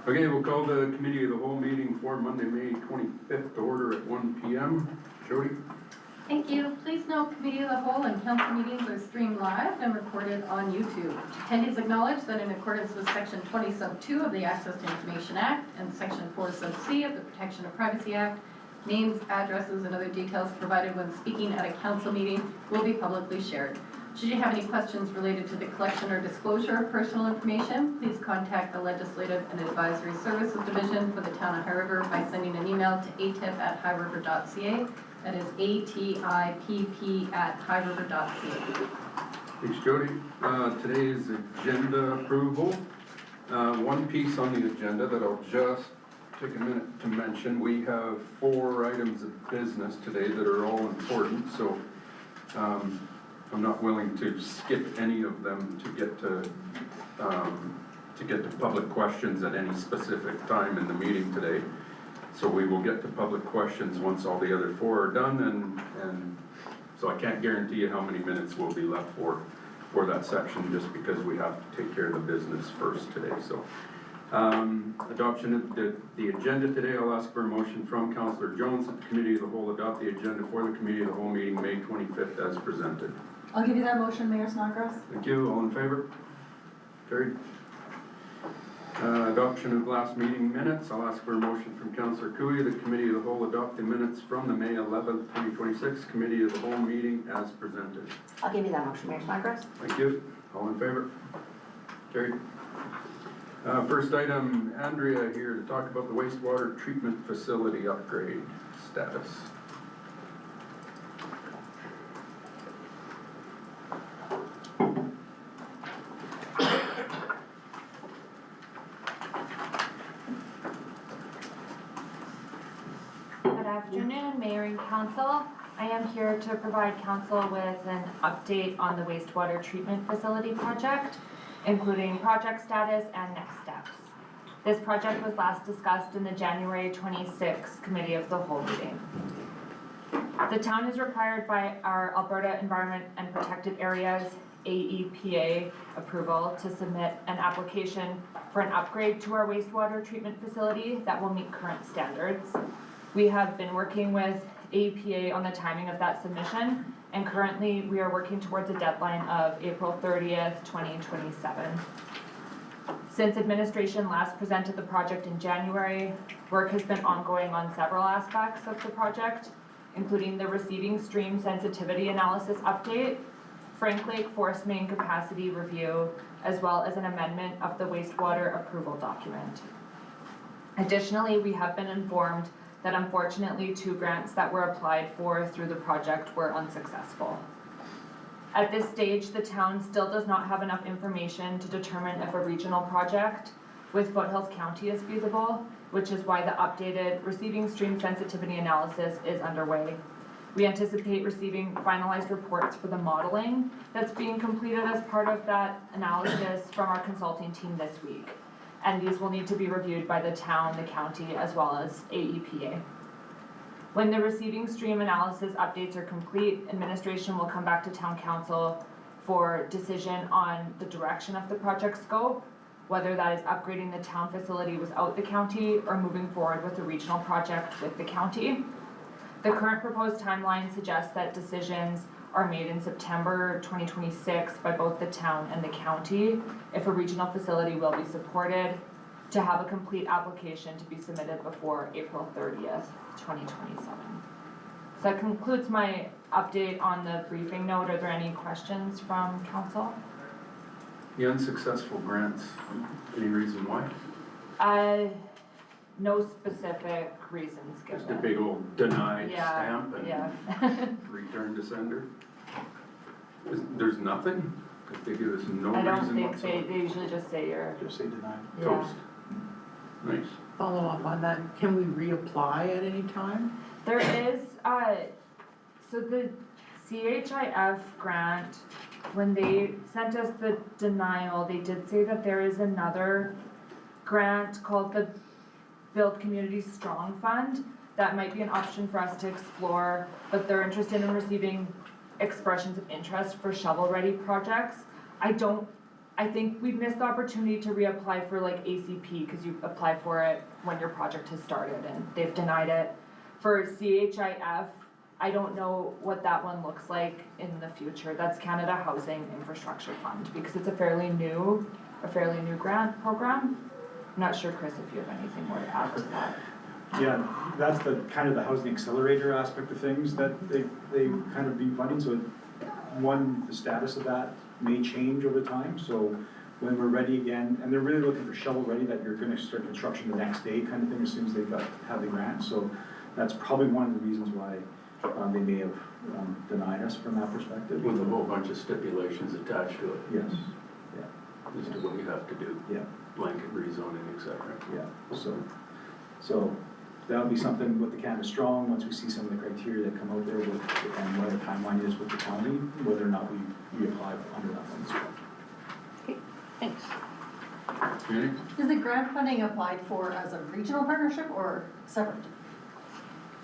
Okay, we'll call the Committee of the Whole meeting for Monday, May 25th to order at 1 p.m. Jody? Thank you. Please note Committee of the Whole and Council meetings are streamed live and recorded on YouTube. Attendees acknowledge that in accordance with Section 20 sub 2 of the Access to Information Act and Section 4 sub C of the Protection of Privacy Act, names, addresses, and other details provided when speaking at a council meeting will be publicly shared. Should you have any questions related to the collection or disclosure of personal information, please contact the Legislative and Advisory Services Division for the Town of High River by sending an email to atip@highriver.ca. That is ATIPP@highriver.ca. Thanks, Jody. Today's agenda approval. One piece on the agenda that I'll just take a minute to mention. We have 4 items of business today that are all important, so I'm not willing to skip any of them to get to public questions at any specific time in the meeting today. So we will get to public questions once all the other 4 are done, and so I can't guarantee you how many minutes will be left for that section, just because we have to take care of the business first today. So adoption of the agenda today, I'll ask for a motion from Councillor Jones that the Committee of the Whole adopt the agenda for the Committee of the Whole meeting May 25th as presented. I'll give you that motion, Mayor Snodgrass. Thank you. All in favor? Carried. Adoption of last meeting minutes. I'll ask for a motion from Councillor Cooey. The Committee of the Whole adopt the minutes from the May 11th, 2026 Committee of the Whole meeting as presented. I'll give you that motion, Mayor Snodgrass. Thank you. All in favor? Carried. First item, Andrea here to talk about the wastewater treatment facility upgrade status. Good afternoon, Mayor and Council. I am here to provide Council with an update on the wastewater treatment facility project, including project status and next steps. This project was last discussed in the January 26th Committee of the Whole meeting. The town is required by our Alberta Environment and Protected Areas AEPA approval to submit an application for an upgrade to our wastewater treatment facility that will meet current standards. We have been working with AEPA on the timing of that submission, and currently we are working towards a deadline of April 30th, 2027. Since administration last presented the project in January, work has been ongoing on several aspects of the project, including the receiving stream sensitivity analysis update, Frank Lake force main capacity review, as well as an amendment of the wastewater approval document. Additionally, we have been informed that unfortunately 2 grants that were applied for through the project were unsuccessful. At this stage, the town still does not have enough information to determine if a regional project with Foothills County is feasible, which is why the updated receiving stream sensitivity analysis is underway. We anticipate receiving finalized reports for the modeling that's being completed as part of that analysis from our consulting team this week. And these will need to be reviewed by the town, the county, as well as AEPA. When the receiving stream analysis updates are complete, administration will come back to town council for decision on the direction of the project scope, whether that is upgrading the town facility without the county or moving forward with a regional project with the county. The current proposed timeline suggests that decisions are made in September 2026 by both the town and the county if a regional facility will be supported, to have a complete application to be submitted before April 30th, 2027. So that concludes my update on the briefing note. Are there any questions from council? The unsuccessful grants, any reason why? No specific reasons given. Just a big old denied stamp and return to sender? There's nothing? If they give us no I don't reason think whatsoever? they usually just say you're. Just say denied. Toast. Nice. Follow up on that, can we reapply at any time? There is, so the CHIF grant, when they sent us the denial, they did say that there is another grant called the Build Community Strong Fund that might be an option for us to explore, but they're interested in receiving expressions of interest for shovel-ready projects. I don't I think we've missed the opportunity to reapply for like ACP, cause you apply for it when your project has started and they've denied it. For CHIF, I don't know what that one looks like in the future. That's Canada Housing Infrastructure Fund, because it's a fairly new grant program. I'm not sure, Chris, if you have anything more to add to that. Yeah, that's the kind of the housing accelerator aspect of things that they kind of be funding, so the status of that may change over time, so when we're ready again, and they're really looking for shovel ready, that you're gonna start construction the next day kind of thing as soon as they've have the grant, so that's probably one of the reasons why they may have denied us from that perspective. With a whole bunch of stipulations attached to it. Yes, As to what you have to do, yeah, blanket rezoning, et cetera. yeah, so that'll be something with the Canada Strong, once we see some of the criteria that come out there with, and what the timeline is with the county, whether or not we apply under that one as well. Okay, thanks. Okay? Is the grant funding applied for as a regional partnership or separate?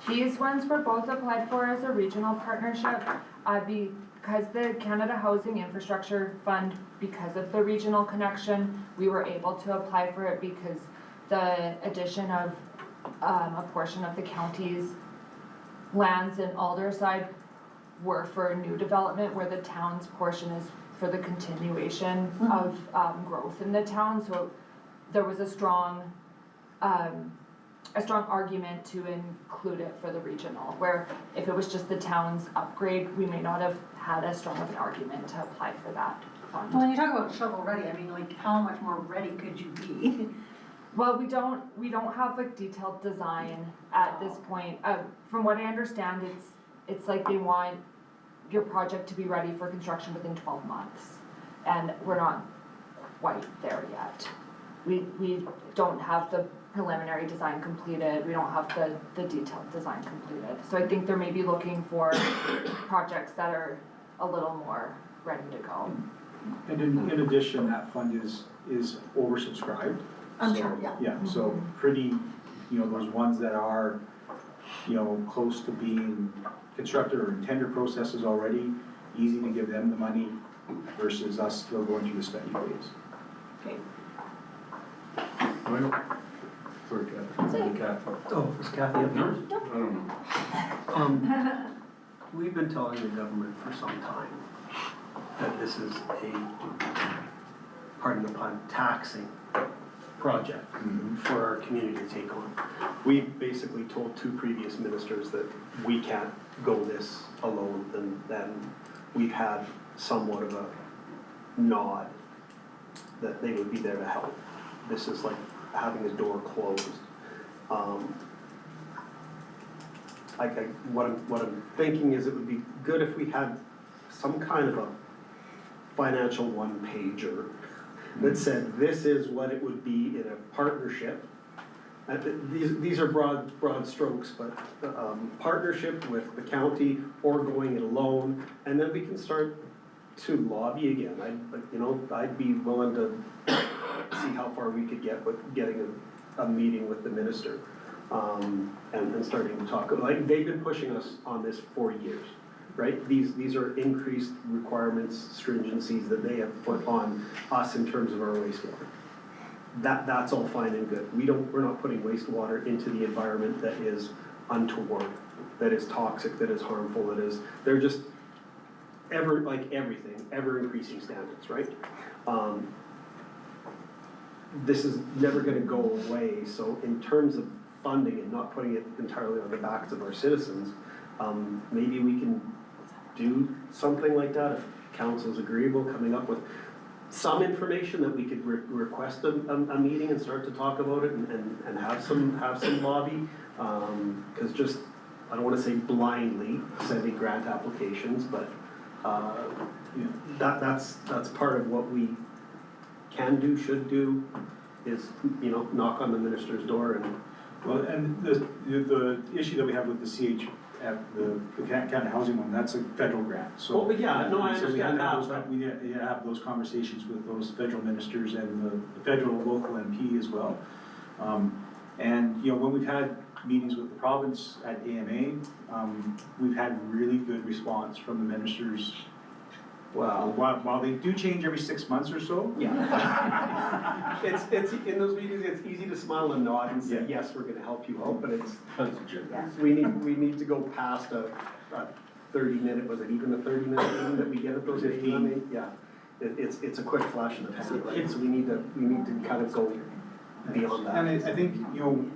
These ones were both applied for as a regional partnership, because the Canada Housing Infrastructure Fund, because of the regional connection, we were able to apply for it because the addition of a portion of the county's lands in Alderside were for new development, where the town's portion is for the continuation of growth in the town, so there was a strong argument to include it for the regional, where if it was just the town's upgrade, we may not have had as strong of an argument to apply for that fund. When you talk about shovel ready, I mean, like, how much more ready could you be? Well, we don't have like detailed design at this point. From what I understand, it's like they want your project to be ready for construction within 12 months, and we're not quite there yet. We don't have the preliminary design completed, we don't have the detailed design completed. So I think they're maybe looking for projects that are a little more ready to go. And in addition, that fund is oversubscribed. I'm So, sure, yeah. Yeah, so pretty, those ones that are, close to being constructed or in tender processes already, easy to give them the money versus us still going through the study phase. Okay. Well, sorry, Kathy. Oh, is Kathy up No, first? I don't know. We've been telling the government for some time that this is a, pardon the pun, taxing project for our community to take on. We've basically told two previous ministers that we can't go this alone, and then we've had somewhat of a nod that they would be there to help. This is like having a door closed. What I'm thinking is it would be good if we had some kind of a financial one-pager that said this is what it would be in a partnership. These are broad strokes, but partnership with the county or going it alone, and then we can start to lobby again. I'd be willing to see how far we could get with getting a meeting with the minister, and starting to talk. Like, they've been pushing us on this for years, right? These are increased requirements, stringencies that they have put on us in terms of our wastewater. That's all fine and good. We're not putting wastewater into the environment that is untoward, that is toxic, that is harmful, they're just ever increasing standards, right? This is never gonna go away, so in terms of funding and not putting it entirely on the backs of our citizens, maybe we can do something like that if council's agreeable, coming up with some information that we could request a meeting and start to talk about it and have some lobby, cause just, I don't wanna say blindly sending grant applications, but that's part of what we can do, should do, is, knock on the minister's door and. Well, and the issue that we have with the the Canada Housing one, that's a federal grant, so. Oh, but yeah, no, I so we had understand to have that. we need to have those conversations with those federal ministers and the federal local MP as well. And, when we've had meetings with the province at AMA, we've had really good response from the ministers Well, While they do change every 6 months or so, yeah. It's, in those meetings, it's easy to smile and nod and say, Yeah. yes, we're gonna help you out, but it's, That's agendas. we need to go past a 30-minute, was it even a 30-minute meeting that we get at those meetings? I mean, yeah, it's a quick flash in the pan, right? So we need to kind of go beyond that. and I think,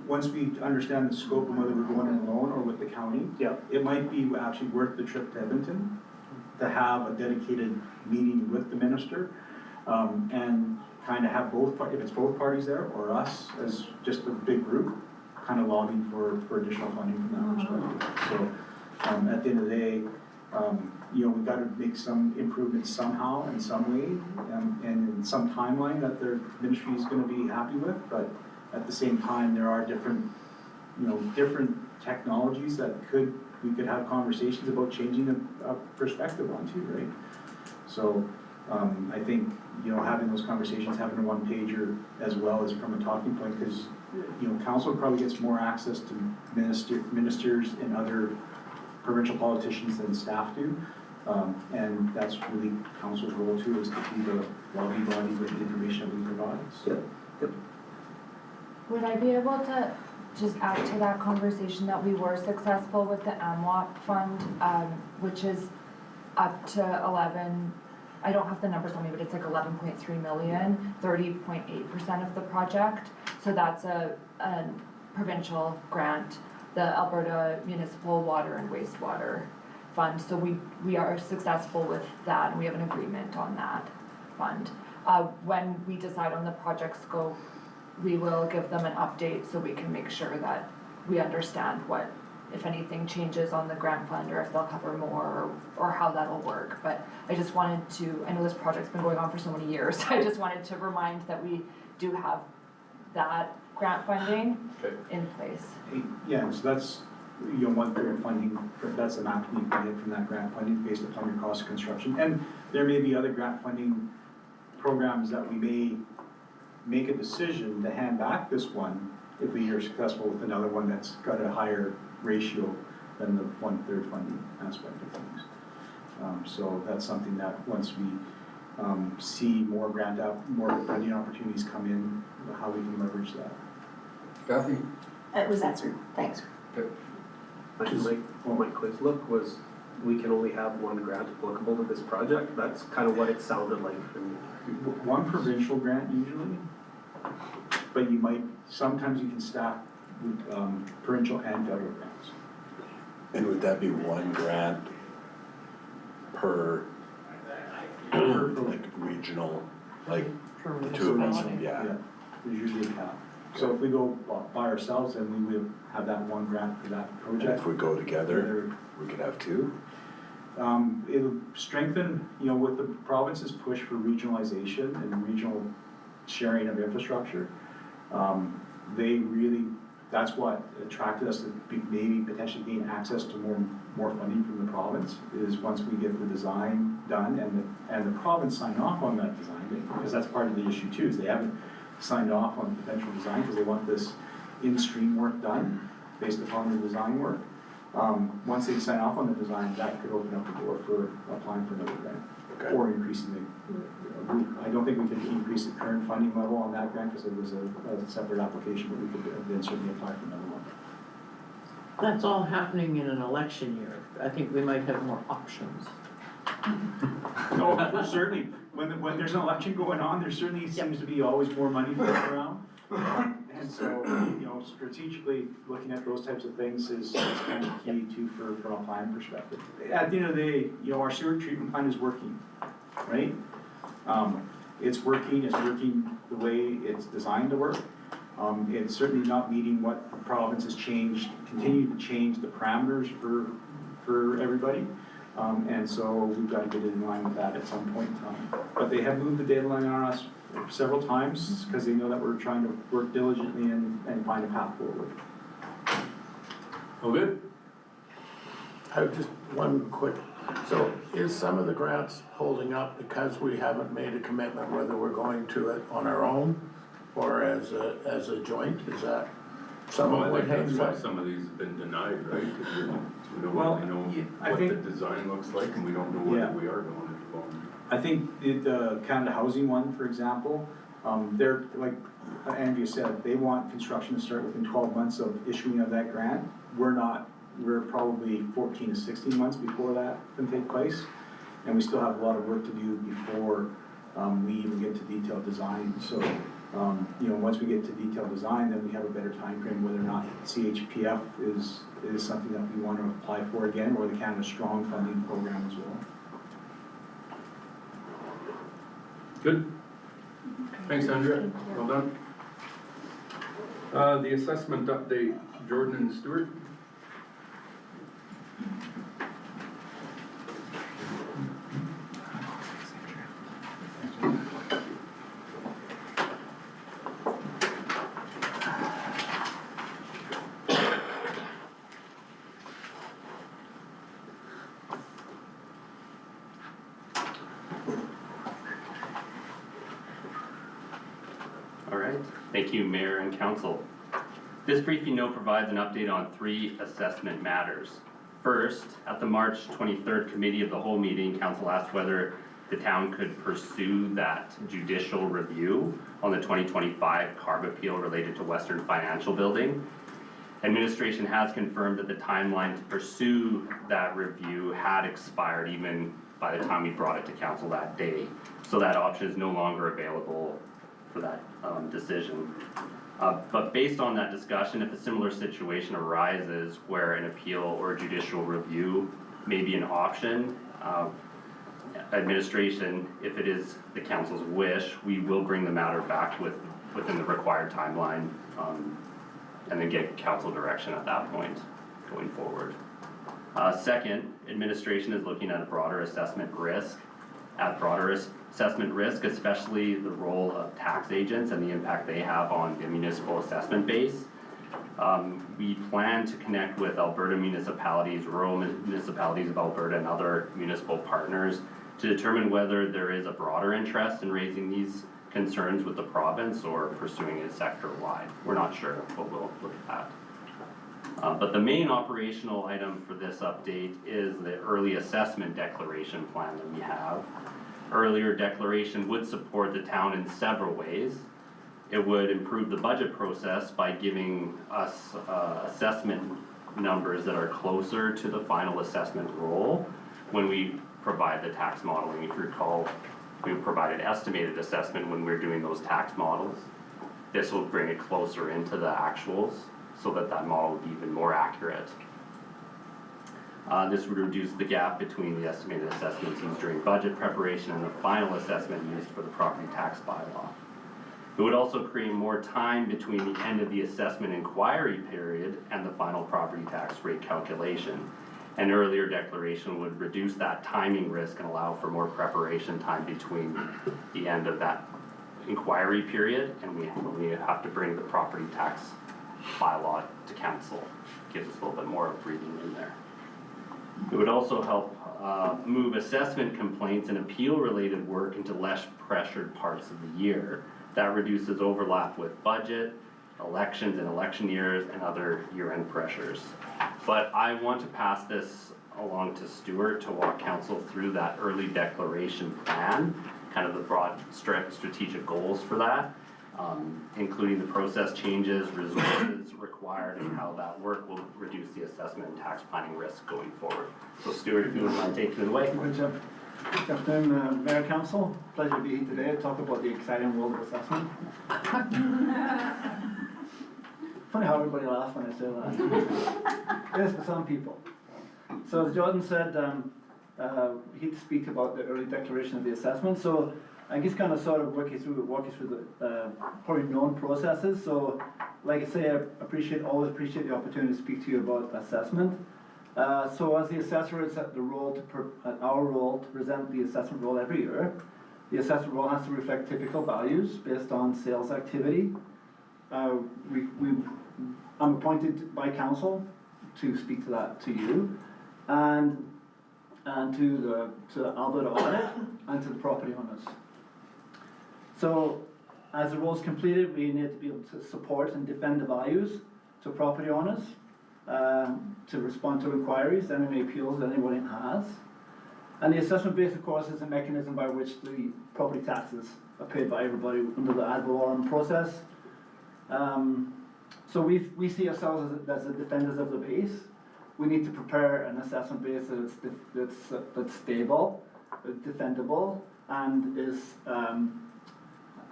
once we understand the scope and whether we're going in alone or with the county, Yeah, it might be actually worth the trip to Edmonton to have a dedicated meeting with the minister, and kind of have if it's both parties there, or us as just a big group, kind of lobbying for additional funding from that perspective. So, at the end of the day, we've got to make some improvements somehow, in some way, and in some timeline that their ministry is gonna be happy with, but at the same time, there are different technologies that we could have conversations about changing a perspective on too, right? So, I think, having those conversations, having a one-pager as well as from a talking point, because, council probably gets more access to ministers and other provincial politicians than staff do. And that's really council's role too, is to be the lobby body with the information that we provide. So, Would I be able to just add to that conversation that we were successful with the AMWAP fund, which is up to 11, I don't have the numbers on me, but it's like 11.3 million, 30.8% of the project. So that's a provincial grant, the Alberta Municipal Water and Wastewater Fund. So we are successful with that, and we have an agreement on that fund. When we decide on the project scope, we will give them an update so we can make sure that we understand what, if anything changes on the grant fund, or if they'll cover more, or how that'll work. But I just wanted to, I know this project's been going on for so many years, I just wanted to remind that we do have that grant funding Okay. in place. Yeah, so that's, 1/3 funding, that's the map you can get from that grant funding based upon your cost of construction. And there may be other grant funding programs that we may make a decision to hand back this one if we are successful with another one that's got a higher ratio than the 1/3 funding aspect of things. So that's something that once we see more funding opportunities come in, how we can leverage that. Kathy? It was answered, thanks. my quiz look was, we can only have one grant applicable to this project. That's kind of what it sounded like for me. One provincial grant usually, but sometimes you can stack provincial and federal grants. And would that be one grant per, like, regional, like, the two of us, yeah? There's usually a cap. So if we go by ourselves, then we would have that one grant for that And project. if we go together, we could have two? It'll strengthen, with the province's push for regionalization and regional sharing of infrastructure. That's what attracted us to maybe potentially gain access to more funding from the province, is once we get the design done and the province sign off on that design, because that's part of the issue too, is they haven't signed off on potential design because they want this in-stream work done based upon the design work. Once they sign off on the design, that could open up the door for applying for another grant. Okay. Or increasing I don't think we can increase the current funding level on that grant because it was a separate application, but we could then certainly apply for another one. That's all happening in an election year. I think we might have more options. No, certainly, when there's an election going on, there certainly seems to be always more money floating around. And so, strategically, looking at those types of things is kind of key too from a planning perspective. At the end of the day, our sewer treatment plant is working, right? It's working the way it's designed to work. It's certainly not meeting what the province has changed, continued to change the parameters for everybody. And so we've got to get in line with that at some point in time. But they have moved the deadline on us several times because they know that we're trying to work diligently and find a path forward. All good? I have just one quick, so is some of the grants holding up because we haven't made a commitment whether we're going to it on our own or as a joint? Is that some Well, of I what think that's hangs why up? some of these have been denied, right? Because we don't Well, really know I what the think- design looks like and we don't know whether Yeah. we are going I think the Canada Housing one, for example, they're, like Andrea said, they want construction to start within 12 months of issuing of that grant. We're not, we're probably 14 to 16 months before that can take place. And we still have a lot of work to do before we even get to detailed design. So, you know, once we get to detailed design, then we have a better time frame whether or not CHPF is something that we want to apply for again, or the Canada Strong funding program as well. Good. Thanks, Andrea. Well done. The assessment update, Jordan and Stewart. All right, thank you, Mayor and Council. This briefing note provides an update on 3 assessment matters. First, at the March 23rd Committee of the Whole meeting, Council asked whether the town could pursue that judicial review on the 2025 CARB appeal related to Western Financial Building. Administration has confirmed that the timeline to pursue that review had expired even by the time we brought it to Council that day. So that option is no longer available for that decision. But based on that discussion, if a similar situation arises where an appeal or judicial review may be an option, administration, if it is the council's wish, we will bring the matter back within the required timeline, and then get council direction at that point going forward. Second, administration is looking at a broader assessment risk. At broader assessment risk, especially the role of tax agents and the impact they have on the municipal assessment base. We plan to connect with Alberta municipalities, rural municipalities of Alberta, and other municipal partners to determine whether there is a broader interest in raising these concerns with the province or pursuing it sector-wide. We're not sure, but we'll look at that. But the main operational item for this update is the early assessment declaration plan that we have. Earlier declaration would support the town in several ways. It would improve the budget process by giving us assessment numbers that are closer to the final assessment roll when we provide the tax modeling. If you recall, we provided estimated assessment when we're doing those tax models. This will bring it closer into the actuals so that that model will be even more accurate. This would reduce the gap between the estimated assessments used during budget preparation and the final assessment used for the property tax bylaw. It would also create more time between the end of the assessment inquiry period and the final property tax rate calculation. An earlier declaration would reduce that timing risk and allow for more preparation time between the end of that inquiry period and we have to bring the property tax bylaw to council. Gives us a little bit more breathing room there. It would also help move assessment complaints and appeal-related work into less pressured parts of the year. That reduces overlap with budget, elections and election years, and other year-end pressures. But I want to pass this along to Stuart to walk council through that early declaration plan, kind of the broad strategic goals for that, including the process changes, resources required, and how that work will reduce the assessment and tax planning risk going forward. So Stuart, if you wouldn't mind taking it away. Good job. Good afternoon, Mayor, Council. Pleasure to be here today to talk about the exciting world of assessment. Funny how everybody laughs when I say that. It is for some people. So as Jordan said, he'd speak about the early declaration of the assessment. So I guess kind of sort of walk you through the probably known processes. So like I say, I always appreciate the opportunity to speak to you about assessment. So as the assessor, it's our role to present the assessment roll every year. The assessment roll has to reflect typical values based on sales activity. I'm appointed by council to speak to that to you, and to the Alberta Audit and to the property owners. So as the roll is completed, we need to be able to support and defend the values to property owners, to respond to inquiries and any appeals that anybody has. And the assessment base, of course, is a mechanism by which the property taxes are paid by everybody under the ad valorem process. So we see ourselves as the defenders of the base. We need to prepare an assessment base that's stable, defendable, and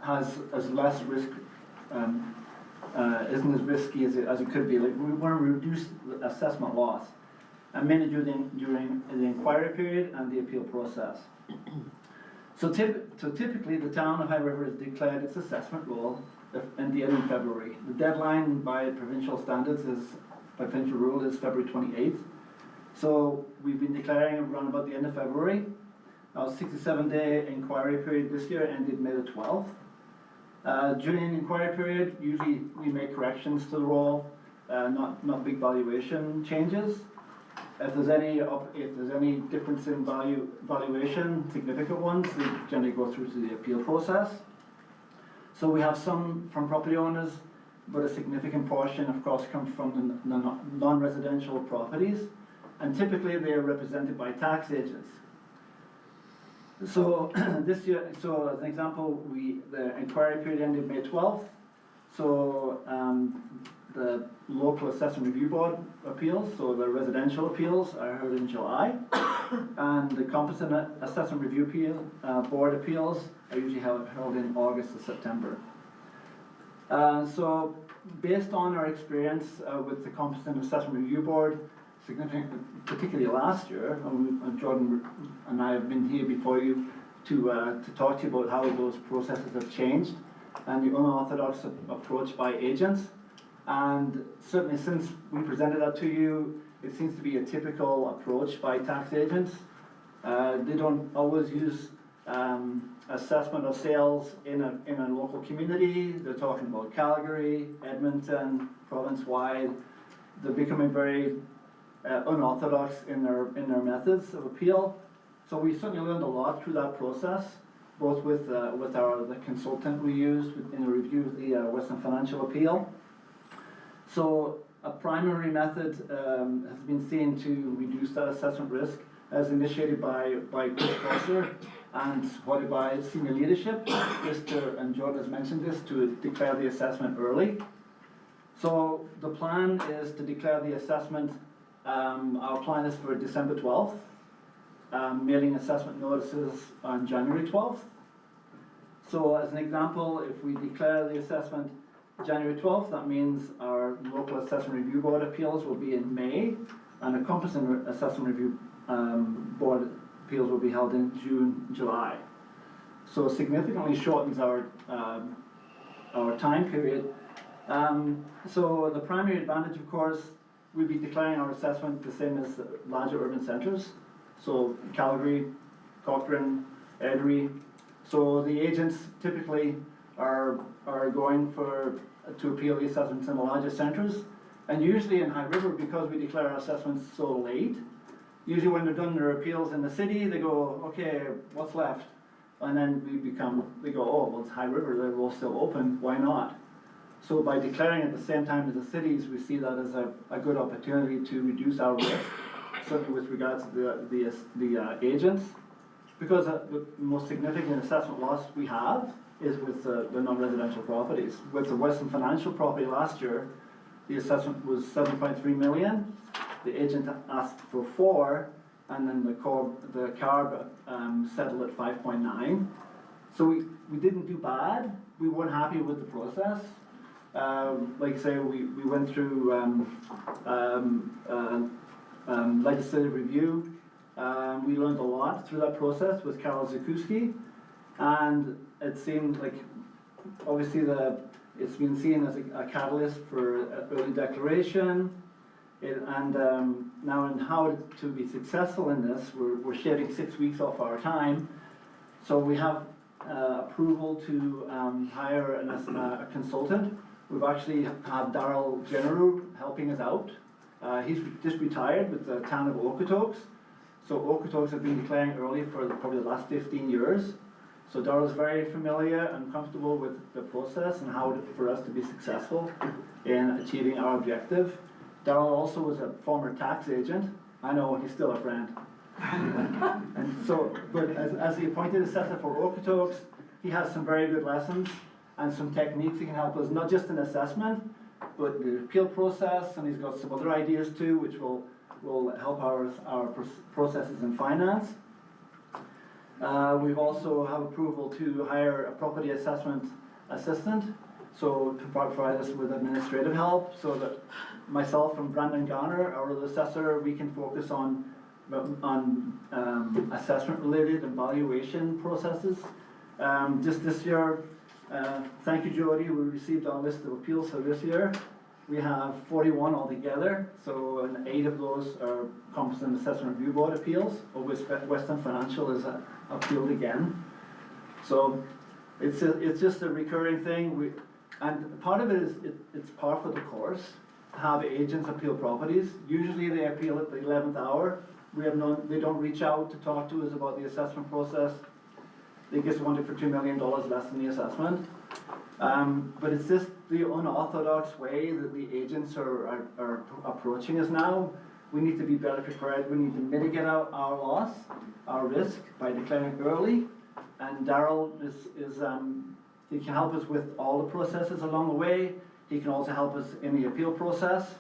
has less risk, isn't as risky as it could be. Like, we want to reduce the assessment loss, and mainly during the inquiry period and the appeal process. So typically, the town of High River has declared its assessment roll in the end of February. The deadline by provincial standards by provincial rule is February 28th. So we've been declaring around about the end of February. Our 67-day inquiry period this year ended May the 12th. During the inquiry period, usually we make corrections to the roll, not big valuation changes. If there's any difference in valuation, significant ones, they generally go through to the appeal process. So we have some from property owners, but a significant portion, of course, comes from the non-residential properties, and typically they are represented by tax agents. So this year, so as an example, the inquiry period ended May 12th. So the local assessment review board appeals, so the residential appeals, are heard in July, and the competent assessment review board appeals are usually held in August or September. So based on our experience with the competent assessment review board, particularly last year, and Jordan and I have been here before you to talk to you about how those processes have changed and the unorthodox approach by agents. And certainly since we presented that to you, it seems to be a typical approach by tax agents. They don't always use assessment of sales in a local community. They're talking about Calgary, Edmonton, province-wide. They're becoming very unorthodox in their methods of appeal. So we certainly learned a lot through that process, both with the consultant we used in the review of the Western Financial Appeal. So a primary method has been seen to reduce that assessment risk, as initiated by Chris Prosser and supported by senior leadership, and Jordan has mentioned this, to declare the assessment early. So the plan is to declare the assessment, our plan is for December 12th, mailing assessment notices on January 12th. So as an example, if we declare the assessment January 12th, that means our local assessment review board appeals will be in May, and a competent assessment review board appeals will be held in June, July. So significantly shortens our time period. So the primary advantage, of course, we'd be declaring our assessment the same as larger urban centres. So Calgary, Cochrane, Erie. So the agents typically are going to appeal the assessments in the larger centres. And usually in High River, because we declare our assessments so late, usually when they're done their appeals in the city, they go, okay, what's left? And then they go, oh, well, it's High River, they're all still open, why not? So by declaring at the same time as the cities, we see that as a good opportunity to reduce our risk, certainly with regards to the agents, because the most significant assessment loss we have is with the non-residential properties. With the Western Financial property last year, the assessment was 7.3 million. The agent asked for 4, and then the CARB settled at 5.9. So we didn't do bad. We weren't happy with the process. Like I say, we went through legislative review. We learned a lot through that process with Carol Zakuski, and it seemed like, obviously, it's been seen as a catalyst for early declaration. Now in how to be successful in this, we're shaving 6 weeks off our time. So we have approval to hire a consultant. We've actually had Darryl Generu helping us out. He's just retired with the town of Okotoks. So Okotoks have been declaring early for probably the last 15 years. So Darryl's very familiar and comfortable with the process and how for us to be successful in achieving our objective. Darryl also was a former tax agent. I know, he's still a friend. And so, but as the appointed assessor for Okotoks, he has some very good lessons and some techniques that can help us, not just in assessment, but the appeal process, and he's got some other ideas too, which will help our processes in finance. We've also have approval to hire a property assessment assistant, so to provide us with administrative help, so that myself and Brandon Garner, our other assessor, we can focus on assessment related and valuation processes. Just this year, thank you Jody, we received our list of appeals for this year. We have 41 altogether, so 8 of those are Competent Assessment Review Board appeals, of which Western Financial is appealed again. So it's just a recurring thing, and part of it is it's par for the course to have agents appeal properties. Usually they appeal at the 11th hour. They don't reach out to talk to us about the assessment process. They just want it for $2 million less than the assessment. But it's just the unorthodox way that the agents are approaching us now. We need to be better prepared. We need to mitigate our loss, our risk, by declaring early. And Daryl he can help us with all the processes along the way. He can also help us in the appeal process.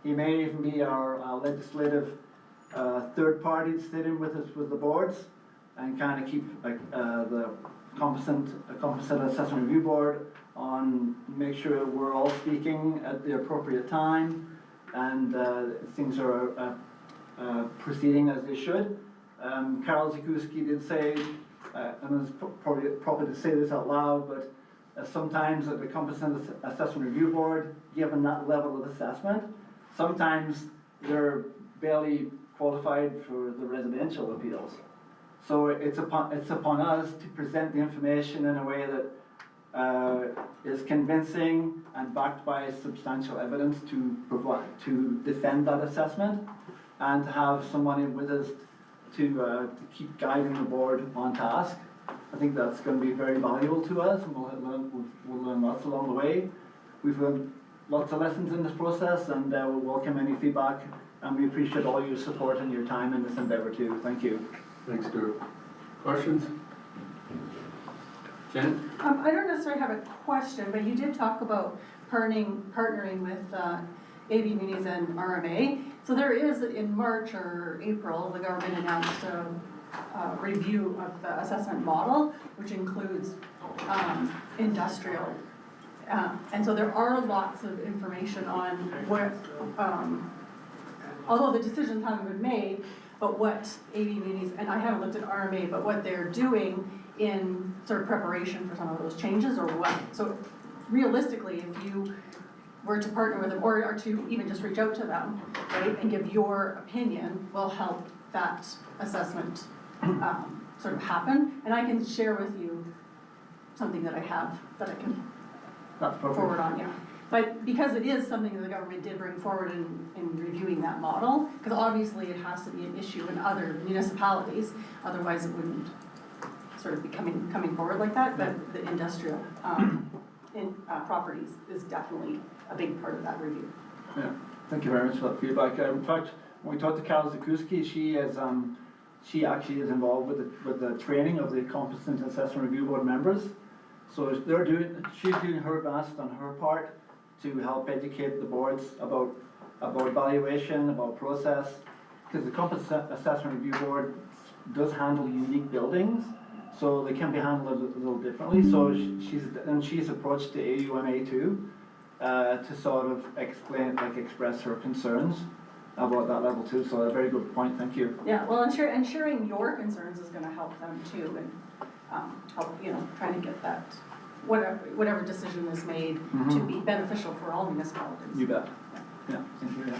He may even be our legislative third party to sit in with us with the boards and kind of keep the competent assessment review board on, make sure we're all speaking at the appropriate time and things are proceeding as they should. Carol Zikuski did say, and it's probably proper to say this out loud, but sometimes at the competent assessment review board, given that level of assessment, sometimes they're barely qualified for the residential appeals. So it's upon us to present the information in a way that is convincing and backed by substantial evidence to defend that assessment, and to have someone in with us to keep guiding the board on task. I think that's going to be very valuable to us, and we'll learn lots along the way. We've learned lots of lessons in this process, and we'll welcome any feedback, and we appreciate all your support and your time in this endeavor too. Thank you. Thanks, Stuart. Questions? Jen? I don't necessarily have a question, but you did talk about partnering with AB Munis and RMA. So there is, in March or April, the government announced a review of the assessment model, which includes industrial. And so there are lots of information on what, although the decisions haven't been made, but what AB Munis, and I haven't looked at RMA, but what they're doing in sort of preparation for some of those changes or what. So realistically, if you were to partner with them or to even just reach out to them, right, and give your opinion, will help that assessment sort of happen. And I can share with you something that I have that I can forward on, yeah. But because it is something that the government did bring forward in reviewing that model, because obviously it has to be an issue in other municipalities, otherwise it wouldn't sort of be coming forward like that. But the industrial properties is definitely a big part of that review. Yeah, thank you very much for that feedback. In fact, when we talked to Carol Zikuski, she actually is involved with the training of the Competent Assessment Review Board members. So she's doing her best on her part to help educate the boards about valuation, about process, because the Competent Assessment Review Board does handle unique buildings, so they can be handled a little differently. So she's approached the AUMA too, to sort of express her concerns about that level too. So a very good point. Thank you. Yeah, well, and sharing your concerns is going to help them too, and help trying to get that whatever decision is made to be beneficial for all municipalities. You bet. Yeah. Thank you.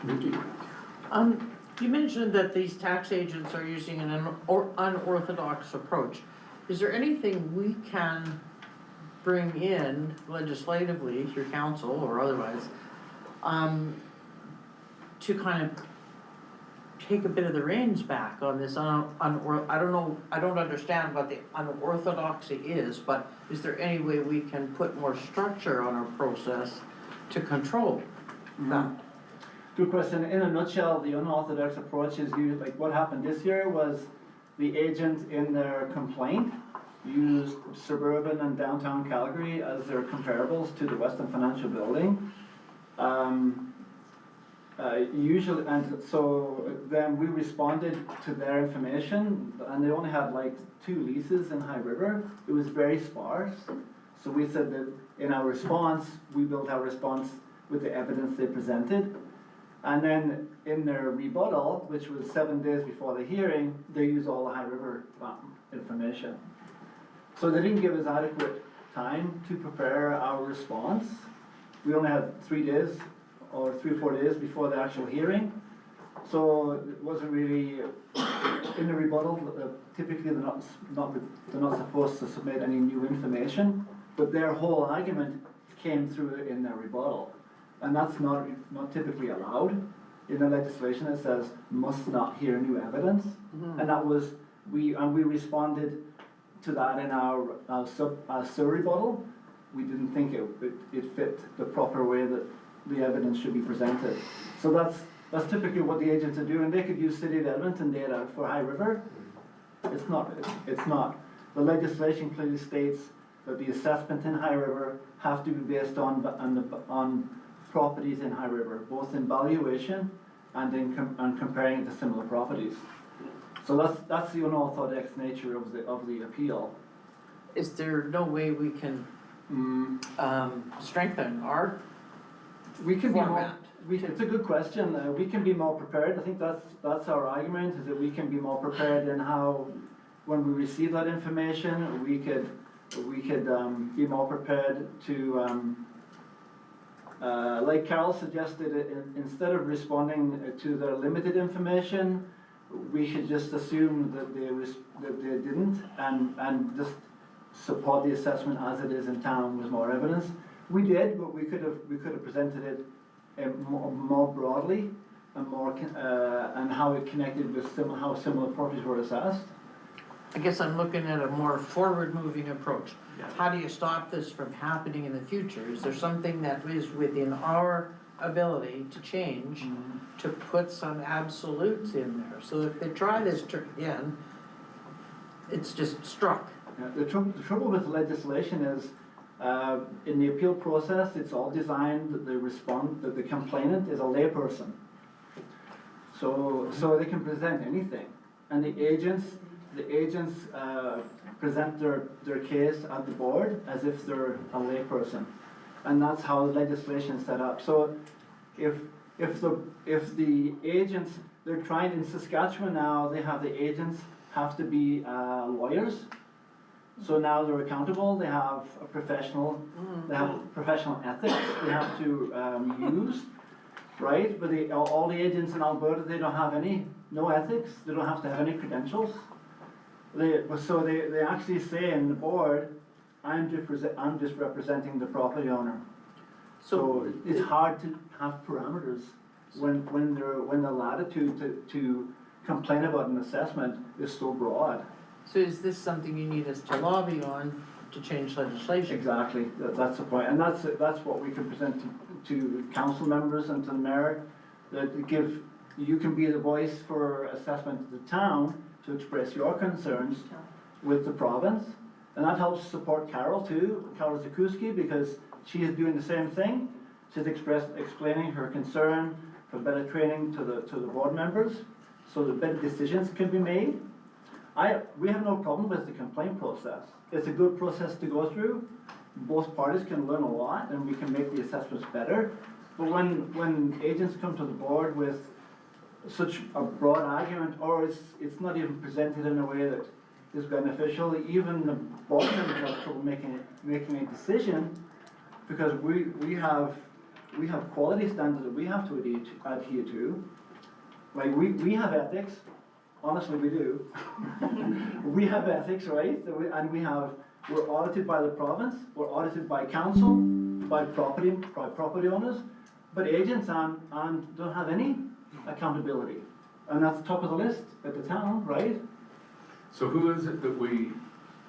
Thank you. You mentioned that these tax agents are using an unorthodox approach. Is there anything we can bring in legislatively through council or otherwise to kind of take a bit of the reins back on this I don't understand what the unorthodoxy is, but is there any way we can put more structure on our process to control that? Good question. In a nutshell, the unorthodox approach is used, like what happened this year was the agent in their complaint used suburban and downtown Calgary as their comparables to the Western Financial Building. Usually, and so then we responded to their information, and they only had like 2 leases in High River. It was very sparse. So we said that in our response, we built our response with the evidence they presented. And then in their rebuttal, which was 7 days before the hearing, they used all the High River information. So they didn't give us adequate time to prepare our response. We only had 3 days or 3 or 4 days before the actual hearing. So it wasn't really, in the rebuttal, typically they're not supposed to submit any new information, but their whole argument came through in their rebuttal. And that's not typically allowed. In the legislation it says must not hear new evidence. And that was, we responded to that in our rebuttal. We didn't think it fit the proper way that the evidence should be presented. So that's typically what the agents are doing. They could use City of Edmonton data for High River. It's not. The legislation clearly states that the assessment in High River have to be based on properties in High River, both in valuation and in comparing it to similar properties. So that's the unorthodox nature of the appeal. Is there no way we can strengthen our We can be more, format? it's a good question. We can be more prepared. I think that's our argument, is that we can be more prepared in how, when we receive that information, we could be more prepared to, like Carol suggested, instead of responding to their limited information, we should just assume that they didn't and just support the assessment as it is in town with more evidence. We did, but we could have presented it more broadly and more and how it connected with how similar properties were assessed. I guess I'm looking at a more forward-moving approach. Yeah. How do you stop this from happening in the future? Is there something that is within our ability to change, to put some absolutes in there? So if they try this trick again, it's just struck. Yeah, the trouble with the legislation is, in the appeal process, it's all designed that that the complainant is a layperson. So they can present anything, and the agents present their case at the board as if they're a layperson, and that's how the legislation is set up. So if the agents, they're trying in Saskatchewan now, they have the agents have to be lawyers. So now they're accountable. They have a professional. They have professional ethics. They have to use, right? But all the agents in Alberta, they don't have no ethics. They don't have to have any credentials. They actually say in the board, I'm just representing the property owner. So it's hard to have parameters when the latitude to complain about an assessment is so broad. So is this something you need us to lobby on to change legislation? Exactly, that's the point, and that's what we can present to council members and to the mayor, that you can be the voice for assessment of the town to express your concerns with the province, and that helps support Carol too, Carol Zakuski, because she is doing the same thing. She's explaining her concern for better training to the board members, so that better decisions can be made. We have no problem with the complaint process. It's a good process to go through. Both parties can learn a lot and we can make the assessments better. But when agents come to the board with such a broad argument, or it's not even presented in a way that is beneficial, even the board members have trouble making a decision, because we have quality standards that we have to adhere to. Like we have ethics. Honestly, we do. We have ethics, right? And we're audited by the province, we're audited by council, by property owners, but agents don't have any accountability. And that's top of the list at the town, right? So who is it that we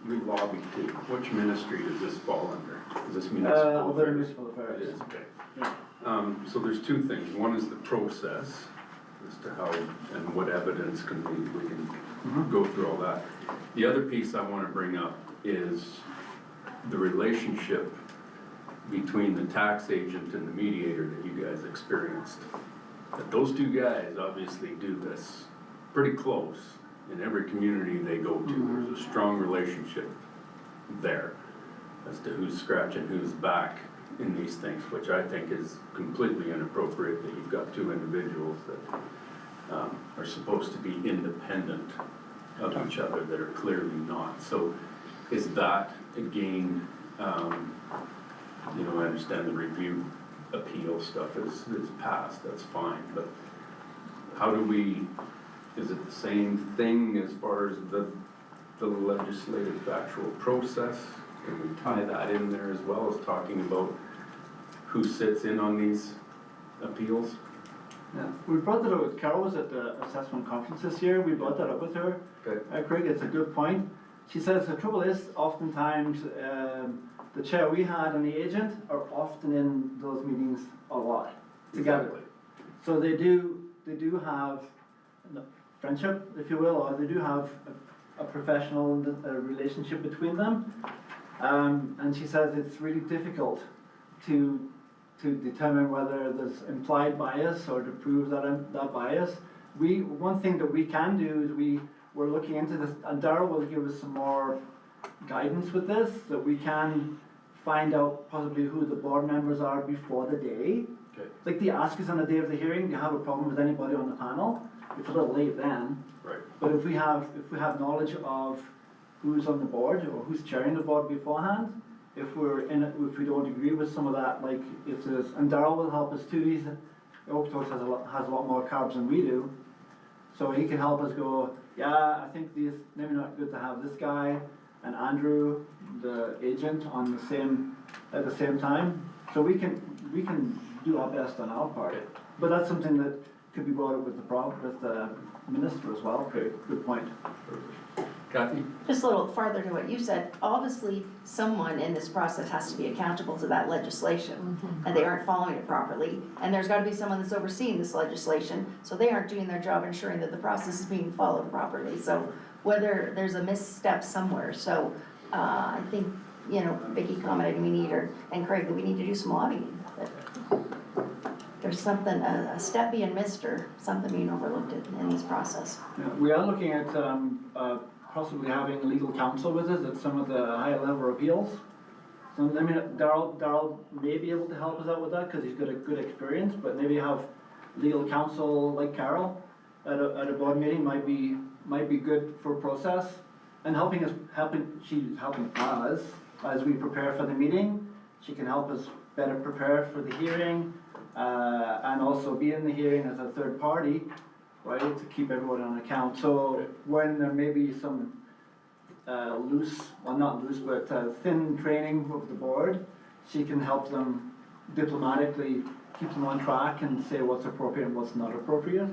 lobby to? Which ministry does this fall under? Is this municipal affairs? Municipal affairs. It is, okay. Yeah. So there's two things. One is the process as to how and what evidence can we can go through all that. The other piece I want to bring up is the relationship between the tax agent and the mediator that you guys experienced. That those two guys obviously do this pretty close in every community they go to. There's a strong relationship there as to who's scratching who's back in these things, which I think is completely inappropriate that you've got two individuals that are supposed to be independent of each other that are clearly not. So is that, again, you know, I understand the review appeal stuff is passed, that's fine, but how do we, is it the same thing as far as the legislative factual process? Can we tie that in there as well as talking about who sits in on these appeals? Yeah, we brought that up with Carol, was at the assessment conference this year, we brought that up with her. Okay. Craig, it's a good point. She says the trouble is, oftentimes, the chair we had and the agent are often in those meetings a lot, together. Exactly. So they do have a friendship, if you will, or they do have a professional relationship between them. And she says it's really difficult to determine whether there's implied bias or to prove that bias. One thing that we can do is we're looking into this, and Darryl will give us some more guidance with this, that we can find out possibly who the board members are before the day. Okay. Like they ask us on the day of the hearing, do you have a problem with anybody on the panel? It's a little late then. Right. But if we have knowledge of who's on the board or who's chairing the board beforehand, if we don't agree with some of that, like if there's, and Darryl will help us too, Okotoks has a lot more carbs than we do, so he can help us go, yeah, I think these, maybe not good to have this guy and Andrew, the agent, on at the same time. So we can do our best on our part. Okay. But that's something that could be brought up with the minister as well. Okay, good point. Kathy? Just a little farther to what you said, obviously, someone in this process has to be accountable to that legislation, and they aren't following it properly, and there's gotta be someone that's overseeing this legislation, so they aren't doing their job ensuring that the process is being followed properly, so whether there's a misstep somewhere, so, I think, you know, Vicki commented we need, and Craig, that we need to do some lobbying, that there's something, a step being missed or something being overlooked in this process. Yeah, we are looking at possibly having legal counsel with us at some of the higher level appeals. So I mean, Darryl may be able to help us out with that because he's got a good experience, but maybe have legal counsel like Carol at a board meeting might be good for process and she's helping us as we prepare for the meeting. She can help us better prepare for the hearing and also be in the hearing as a third party, right, to keep everyone on account. So when there may be some thin training of the board, she can help them diplomatically keep them on track and say what's appropriate and what's not appropriate.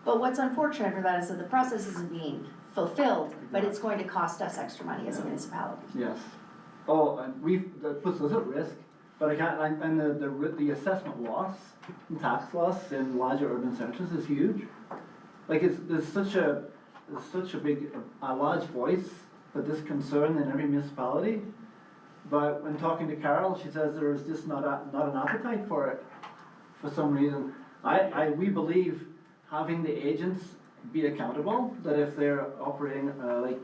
But what's unfortunate for that is that the process isn't being fulfilled, but it's going to cost us extra money as a municipality. Yes. Oh, and that puts us at risk, but I can't, and the assessment loss, and tax loss in larger urban centres is huge. Like there's such a large voice for this concern in every municipality, but when talking to Carol, she says there is just not an appetite for it for some reason. We believe having the agents be accountable, that if they're operating like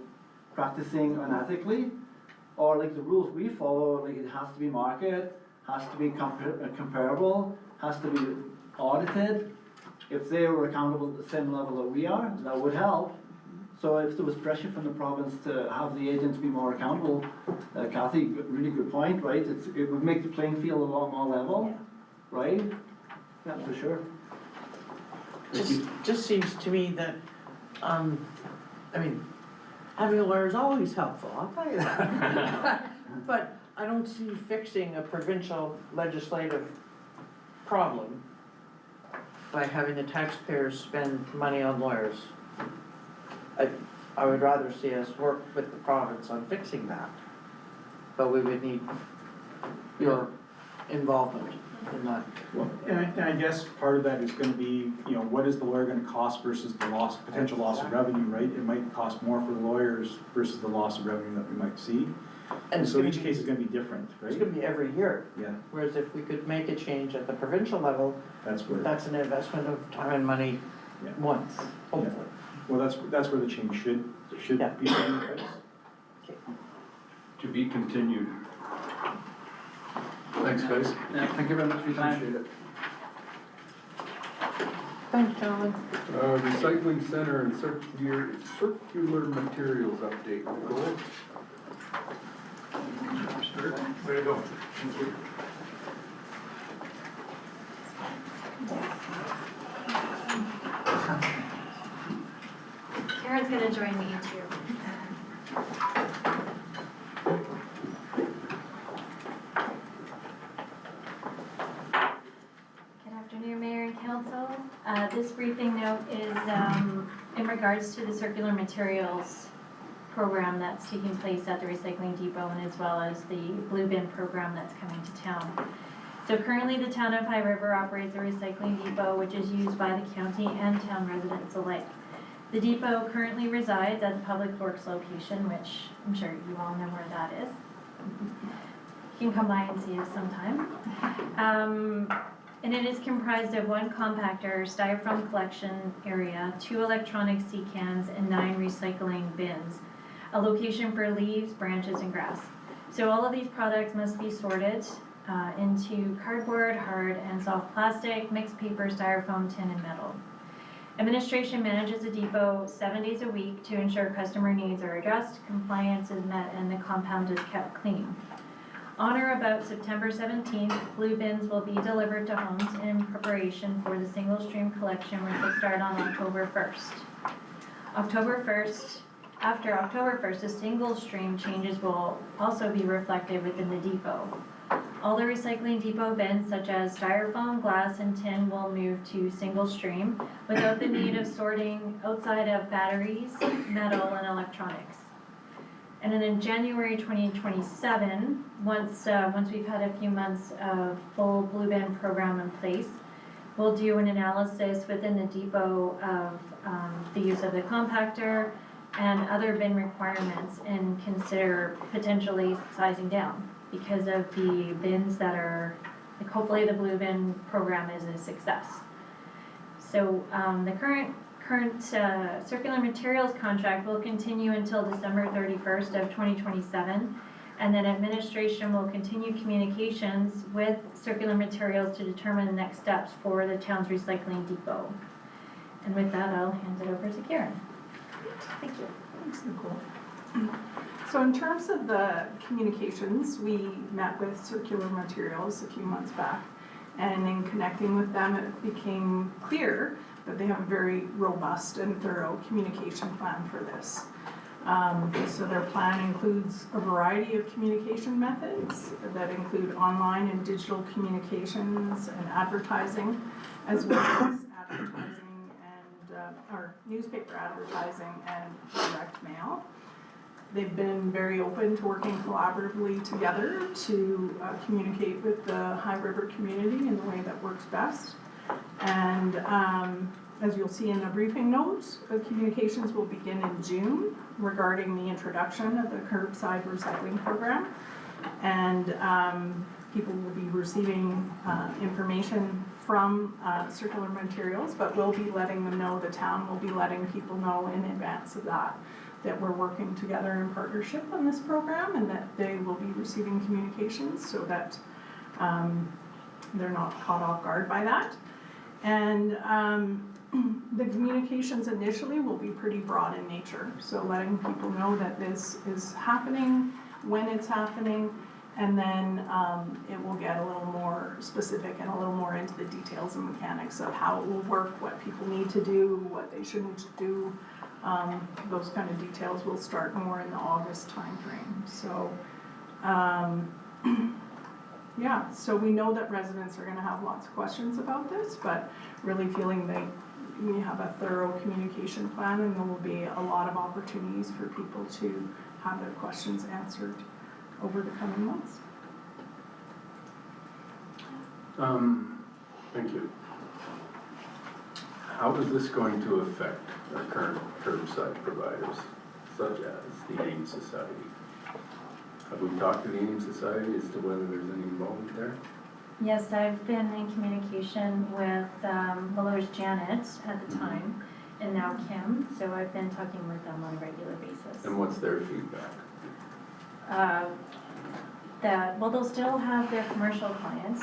practicing unethically, or like the rules we follow, like it has to be market, has to be comparable, has to be audited. If they were accountable at the same level that we are, that would help. So if there was pressure from the province to have the agents be more accountable, Kathy, really good point, right? It would make the playing field a lot more level, right? Yeah, for sure. Just seems to me that, I mean, having a lawyer is always helpful, I'll tell you that. But I don't see fixing a provincial legislative problem by having the taxpayers spend money on lawyers. I would rather see us work with the province on fixing that, but we would need your involvement. in that. Well, and I guess part of that is gonna be, you know, what is the lawyer gonna cost versus the potential loss of revenue, right? It might cost more for the lawyers versus the loss of revenue that we might see. And it's so gonna each be- case is gonna be different, It's right? gonna be every year, Yeah, whereas if we could make a change at the provincial level, that's where, that's an investment of time and money Yeah. once, hopefully. well, that's where the change should Yeah. be taking place. To be continued. Thanks, guys. Yeah, thank you very much for your time. Appreciate it. Thanks, gentlemen. Recycling center and circular materials update. Nicole? Way to go. Thank you. Karen's gonna join me too. Good afternoon, Mayor and Council. This briefing note is in regards to the circular materials program that's taking place at the recycling depot and as well as the blue bin program that's coming to town. So currently, the town of High River operates a recycling depot which is used by the county and town residents alike. The depot currently resides at the Public Works location, which I'm sure you all know where that is. You can come by and see us sometime. And it is comprised of 1 compactor, styrofoam collection area, 2 electronic sea cans, and 9 recycling bins. A location for leaves, branches, and grass. So all of these products must be sorted into cardboard, hard, and soft plastic, mixed paper, styrofoam, tin, and metal. Administration manages the depot 7 days a week to ensure customer needs are addressed, compliance is met, and the compound is kept clean. On or about September 17th, blue bins will be delivered to homes in preparation for the single stream collection, which will start on October 1st. After October 1st, the single stream changes will also be reflected within the depot. All the recycling depot bins, such as styrofoam, glass, and tin, will move to single stream without the need of sorting outside of batteries, metal, and electronics. And then in January 2027, once we've had a few months of full blue bin program in place, we'll do an analysis within the depot of the use of the compactor and other bin requirements and consider potentially sizing down because of the bins that are, like hopefully the blue bin program is a success. So the current circular materials contract will continue until December 31st of 2027, and then administration will continue communications with circular materials to determine the next steps for the town's recycling depot. And with that, I'll hand it over to Karen. Thank you. Thanks, Nicole. So in terms of the communications, we met with Circular Materials a few months back, and in connecting with them, it became clear that they have a very robust and thorough communication plan for this. So their plan includes a variety of communication methods that include online and digital communications and advertising, as well as advertising and or newspaper advertising and direct mail. They've been very open to working collaboratively together to communicate with the High River community in the way that works best. And as you'll see in the briefing notes, the communications will begin in June regarding the introduction of the curbside recycling program. And people will be receiving information from Circular Materials, but we'll be letting them know, the town will be letting people know in advance of that we're working together in partnership on this program and that they will be receiving communications so that they're not caught off guard by that. And the communications initially will be pretty broad in nature, so letting people know that this is happening, when it's happening, and then it will get a little more specific and a little more into the details and mechanics of how it will work, what people need to do, what they shouldn't do. Those kind of details will start more in the August timeframe. So, yeah, so we know that residents are gonna have lots of questions about this, but really feeling we have a thorough communication plan and there will be a lot of opportunities for people to have their questions answered over the coming months. Thank you. How is this going to affect our current curbside providers, such as the Ames Society? Have we talked to the Ames Society as to whether there's any involvement there? Yes, I've been in communication with, well, it was Janet at the time, and now Kim, so I've been talking with them on a regular basis. And what's their feedback? That, well, they'll still have their commercial clients,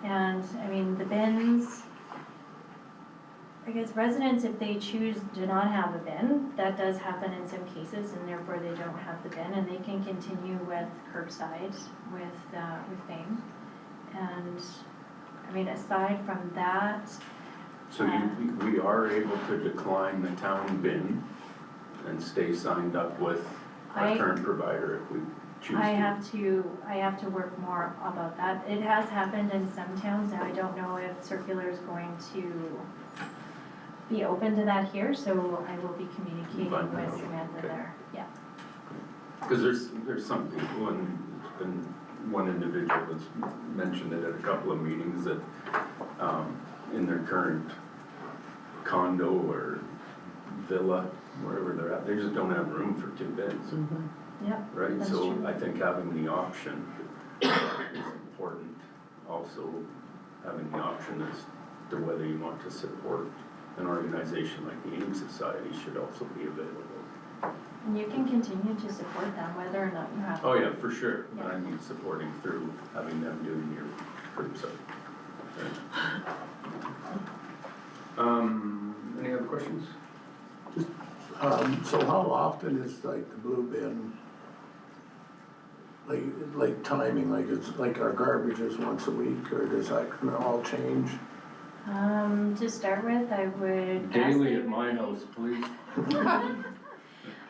and, I mean, the bins, I guess residents, if they choose to not have a bin, that does happen in some cases, and therefore they don't have the bin, and they can continue with curbside with Fame. And, I mean, aside from that. So we are able to decline the town bin and stay signed up with our current provider if we choose to? I have to work more about that. It has happened in some towns, and I don't know if Circular is going to be open to that here, so I will be communicating with Samantha there, yeah. Because there's some people, and one individual that's mentioned it at a couple of meetings, that in their current condo or villa, wherever they're at, they just don't have room for 2 bins. Yep, right? that's So true. I think having the option is important. Also, having the option as to whether you want to support an organization like the Ames Society should also be available. And you can continue to support them whether or not you have. Oh yeah, for sure. Yeah. But I mean supporting through having them doing your curbside. Any other questions? So how often is like the blue bin, like timing, like it's like our garbage is once a week, or does that all change? To start with, I would guess Daily it at would my be- house, please.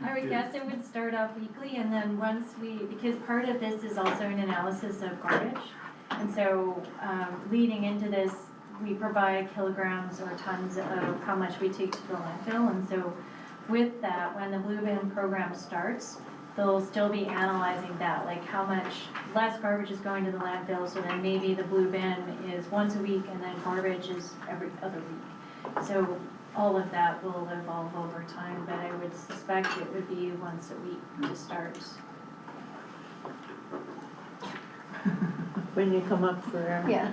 I would guess it would start off weekly, and then once because part of this is also an analysis of garbage. And so, leading into this, we provide kilograms or tons of how much we take to the landfill. And so with that, when the blue bin program starts, they'll still be analyzing that, like how much less garbage is going to the landfill, so then maybe the blue bin is once a week and then garbage is every other week. So all of that will evolve over time, but I would suspect it would be once a week to start. When you come up for air. Yeah.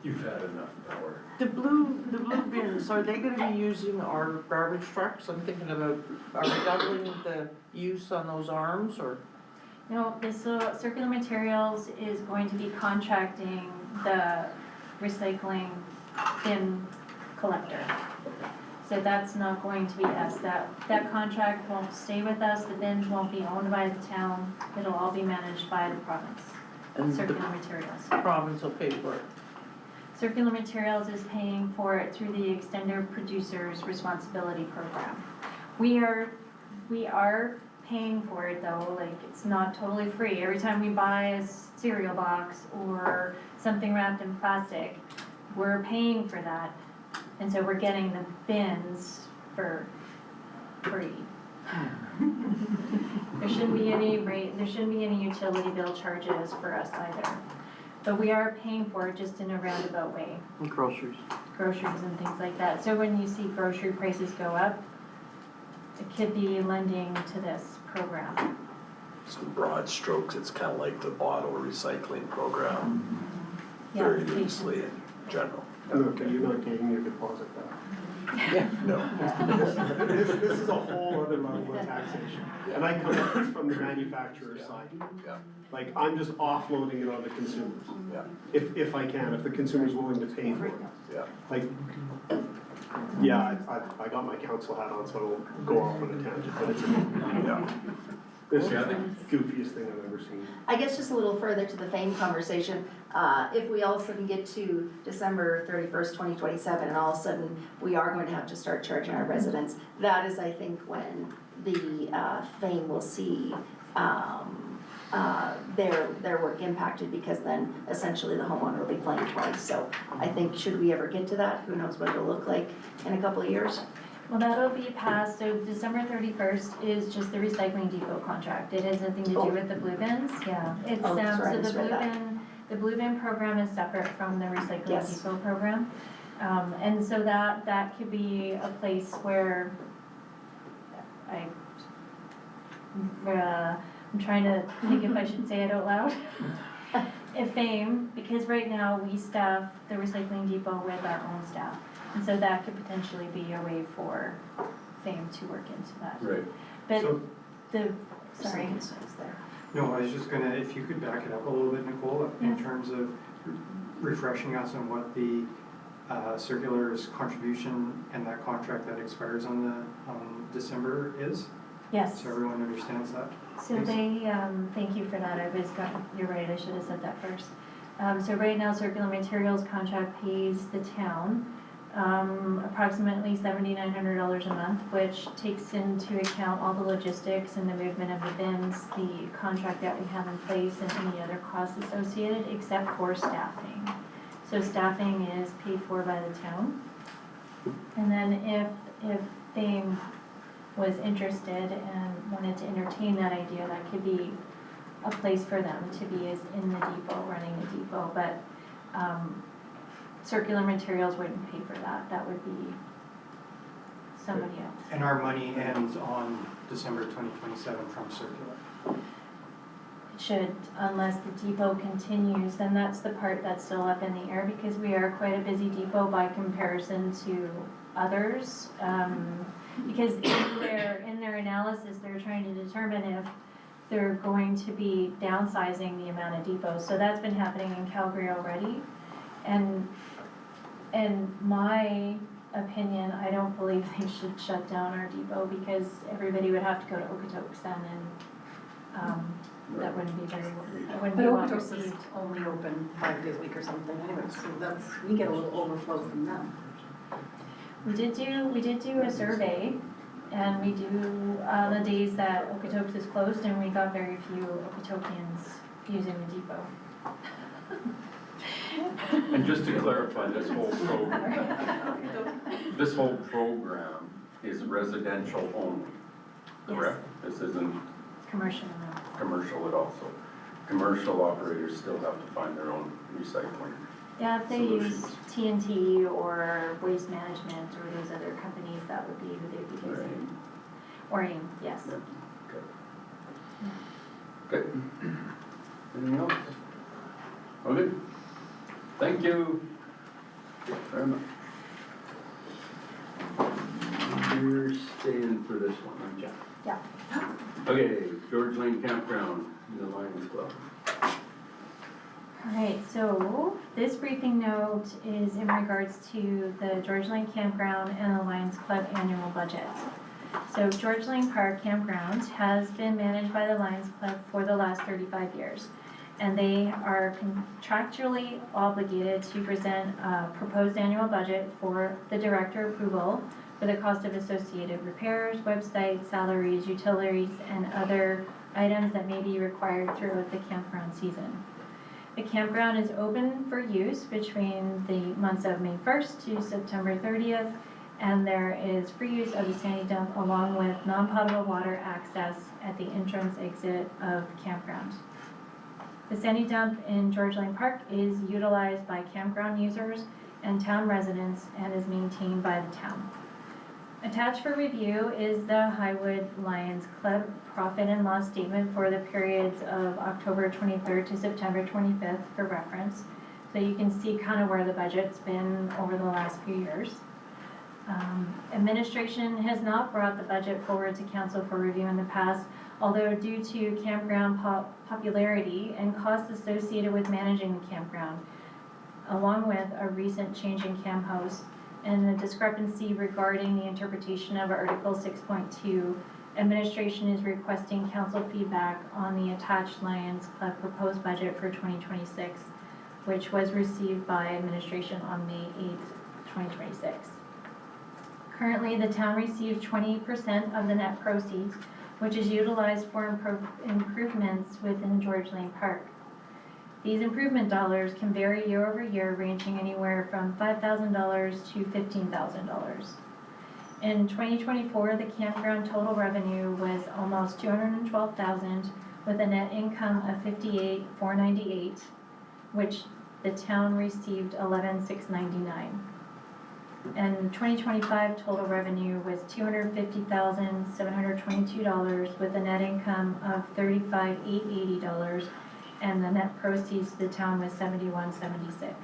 You've had enough power. The blue bins, are they gonna be using our garbage trucks? I'm thinking about, are we doubling the use on those arms, or? No, Circular Materials is going to be contracting the recycling bin collector. So that's not going to be us. That contract won't stay with us, the bins won't be owned by the town, it'll all be managed by the province, And the Circular Materials. province will pay for it? Circular Materials is paying for it through the Extended Producers Responsibility Program. We are paying for it though, like it's not totally free. Every time we buy a cereal box or something wrapped in plastic, we're paying for that. And so we're getting the bins for free. There shouldn't be any utility bill charges for us either. But we are paying for it just in a roundabout way, And groceries. groceries and things like that. So when you see grocery prices go up, it could be lending to this program. Some broad strokes, it's kind of like the bottle recycling program, Yeah, very they- loosely in general. Okay, you're not getting your deposit back. No. This is a whole other level of taxation. And I come at this from the manufacturer's side. Yeah. Like, I'm just offloading it on the consumers, Yeah, if I can, if the consumer's willing to pay for it. yeah. Like, yeah, I got my council hat on, so I won't go off on a tangent, but it's Yeah. the goofiest thing I've ever seen. I guess just a little further to the Fame conversation, if we all of a sudden get to December 31st, 2027, and all of a sudden we are going to have to start charging our residents, that is, I think, when the Fame will see their work impacted, because then essentially the homeowner will be playing twice. So I think, should we ever get to that, who knows what it'll look like in a couple of years? Well, that'll be passed, so December 31st is just the recycling depot contract. It has nothing to do with the blue bins, yeah. It's, Oh, sorry, I so the blue misread that. bin, The Blue Bin program is separate from the Recycling Yes. Depot program. And so that could be a place where I'm trying to think if I should say it out loud. If FAME, because right now we staff the Recycling Depot with our own staff. And so that could potentially be a way for FAME to work into that. Right. But So- sorry. No, I was just gonna, if you could back it up a little bit, Nicole, in Yeah. terms of refreshing us on what the circular's contribution and that contract that expires on December is, Yes. so everyone understands that. So they, thank you for that, you're right, I should have said that first. So right now, Circular Materials contract pays the town, approximately $7,900 a month, which takes into account all the logistics and the movement of the bins, the contract that we have in place and any other costs associated, except for staffing. So staffing is paid for by the town. And then if FAME was interested and wanted to entertain that idea, that could be a place for them to be is in the depot, running the depot, but Circular Materials wouldn't pay for that, that would be somebody else. And our money ends on December 2027 from circular. It should, unless the depot continues, then that's the part that's still up in the air, because we are quite a busy depot by comparison to others. Because in their analysis, they're trying to determine if they're going to be downsizing the amount of depots. So that's been happening in Calgary already. And in my opinion, I don't believe they should shut down our depot, because everybody would have to go to Okotoks then, and that wouldn't be very, that wouldn't But be well Okotoks is received. only open 5 days a week or something anyway, so we get a little overflow from them. We did do a survey, and we do, the days that Okotoks is closed, and we got very few Okotokians using the depot. And just to clarify, this whole program is residential only, correct? This isn't Commercial now. commercial at all, so commercial operators still have to find their own recycling. Yeah, if they use Solutions. TNT or Waste Management or those other companies, that would be who they'd be using. Or AIM, yes. Yeah, okay. Okay. Anything else? Okay. Thank you very much. You're staying for this one, aren't you? Yeah. Okay, George Lane Campground in the Lions Club. All right, so this briefing note is in regards to the George Lane Campground and the Lions Club annual budget. So George Lane Park Campground has been managed by the Lions Club for the last 35 years. And they are contractually obligated to present a proposed annual budget for the director approval for the cost of associated repairs, website, salaries, utilities, and other items that may be required throughout the campground season. The campground is open for use between the months of May 1st to September 30th, and there is free use of the sandy dump along with non-potable water access at the entrance exit of the campground. The sandy dump in George Lane Park is utilized by campground users and town residents and is maintained by the town. Attached for review is the Highwood Lions Club profit and loss statement for the periods of October 23rd to September 25th for reference. So you can see kind of where the budget's been over the last few years. Administration has not brought the budget forward to council for review in the past, although due to campground popularity and costs associated with managing the campground, along with a recent change in camp host and the discrepancy regarding the interpretation of Article 6.2, administration is requesting council feedback on the attached Lions Club proposed budget for 2026, which was received by administration on May 8th, 2026. Currently, the town receives 20% of the net proceeds, which is utilized for improvements within George Lane Park. These improvement dollars can vary year over year, ranging anywhere from $5,000 to $15,000. In 2024, the campground total revenue was almost $212,000, with a net income of $58,498. which the town received $11,699. And 2025 total revenue was $250,722 with a net income of $35,880, and the net proceeds to the town was $71,76.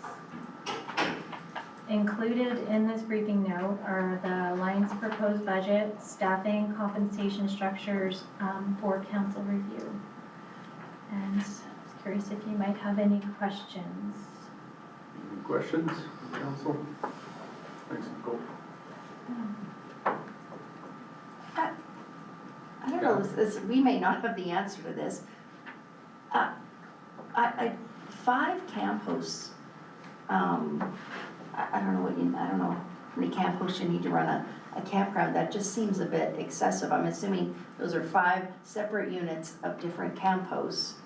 Included in this briefing note are the Lions proposed budget, staffing, compensation structures for council review. And I was curious if you might have any questions. Any questions, council? Thanks, Nicole. I don't know, we may not have the answer to this. 5 camp hosts, I don't know how many camp hosts you need to run a campground, that just seems a bit excessive. I'm assuming those are 5 separate units of different camp hosts.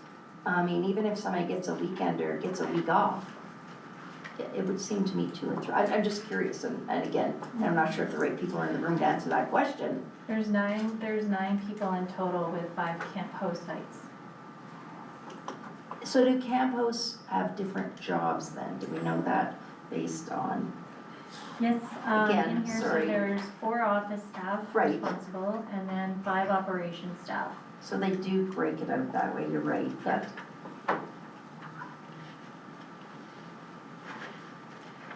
I mean, even if somebody gets a weekend or gets a week off, it would seem to me 2 or 3. I'm just curious, and again, I'm not sure if the right people are in the room to answer that question. There's nine people in total with 5 camp host sites. So do camp hosts have different jobs then? Do we know that based on? Yes, Again, in here, so sorry. there's 4 office staff Right. responsible, and then 5 operations staff. So they do break it out that way, you're right, but.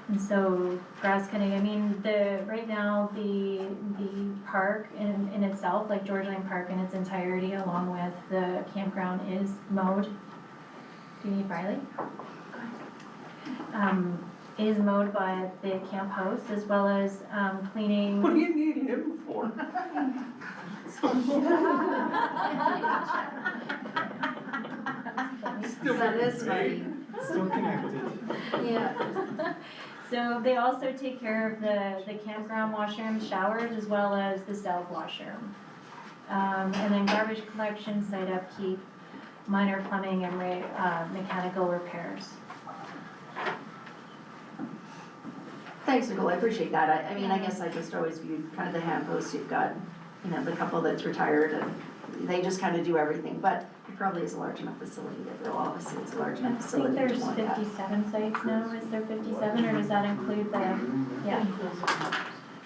And so grass cutting, I mean, right now, the park in itself, like George Lane Park in its entirety, along with the campground, is mowed. Do you need Riley? Is mowed by the camp hosts, as well as cleaning. What do you need him for? That is funny. Still connected. Yeah. So they also take care of the campground washroom, showers, as well as the south washroom. And then garbage collection, site upkeep, minor plumbing and mechanical repairs. Thanks, Nicole, I appreciate that. I mean, I guess I just always viewed kind of the hand posts, you've got, the couple that's retired and they just kind of do everything, but it probably is a large enough facility that they'll obviously, it's a large enough I think facility to there's want that. 57 sites now, is there 57, or does that include the, yeah.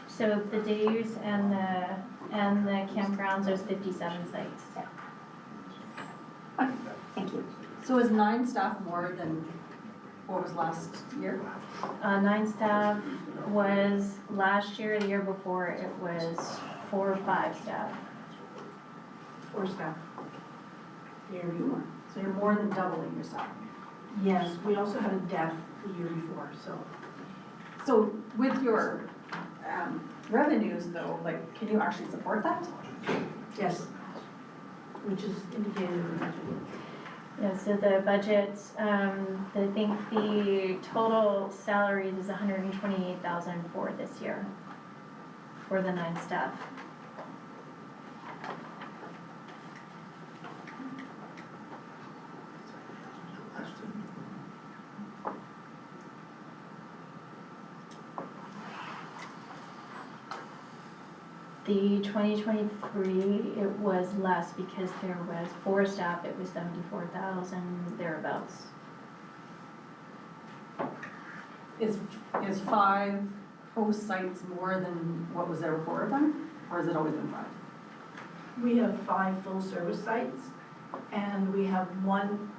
So the days and the campgrounds, there's 57 sites. Okay, thank you. So is 9 staff more than what was last year? 9 staff was last year, the year before, it was 4 or 5 staff. 4 staff. The year before. So you're more than doubling your staff. Yes, we also had a death the year before, so. So with your revenues though, like, can you actually support that? Yes, which is indicated in the budget. Yeah, so the budget, I think the total salaries is $128,000 for this year, for the 9 staff. The 2023, it was less because there was 4 staff, it was 74,000 thereabouts. Is 5 host sites more than what was there before them? Or has it always been 5? We have 5 full-service sites, and we have one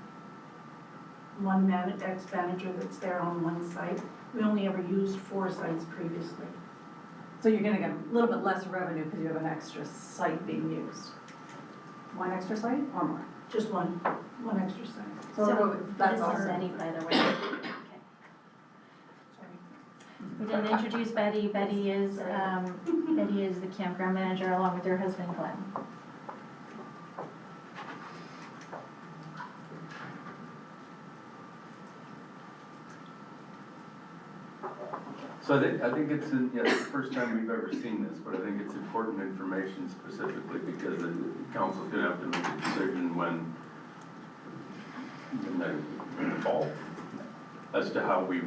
ex-manager that's there on one site. We only ever used 4 sites previously. So you're gonna get a little bit less revenue because you have an extra site being used. 1 extra site or more? Just one extra site. So that's This is also. Betty, by the way. Okay. We didn't introduce Betty. Betty is the campground manager along with her husband Glenn. So I think it's it's the first time we've ever seen this, but I think it's important information specifically because the council's gonna have to make a decision when in the fall as to how we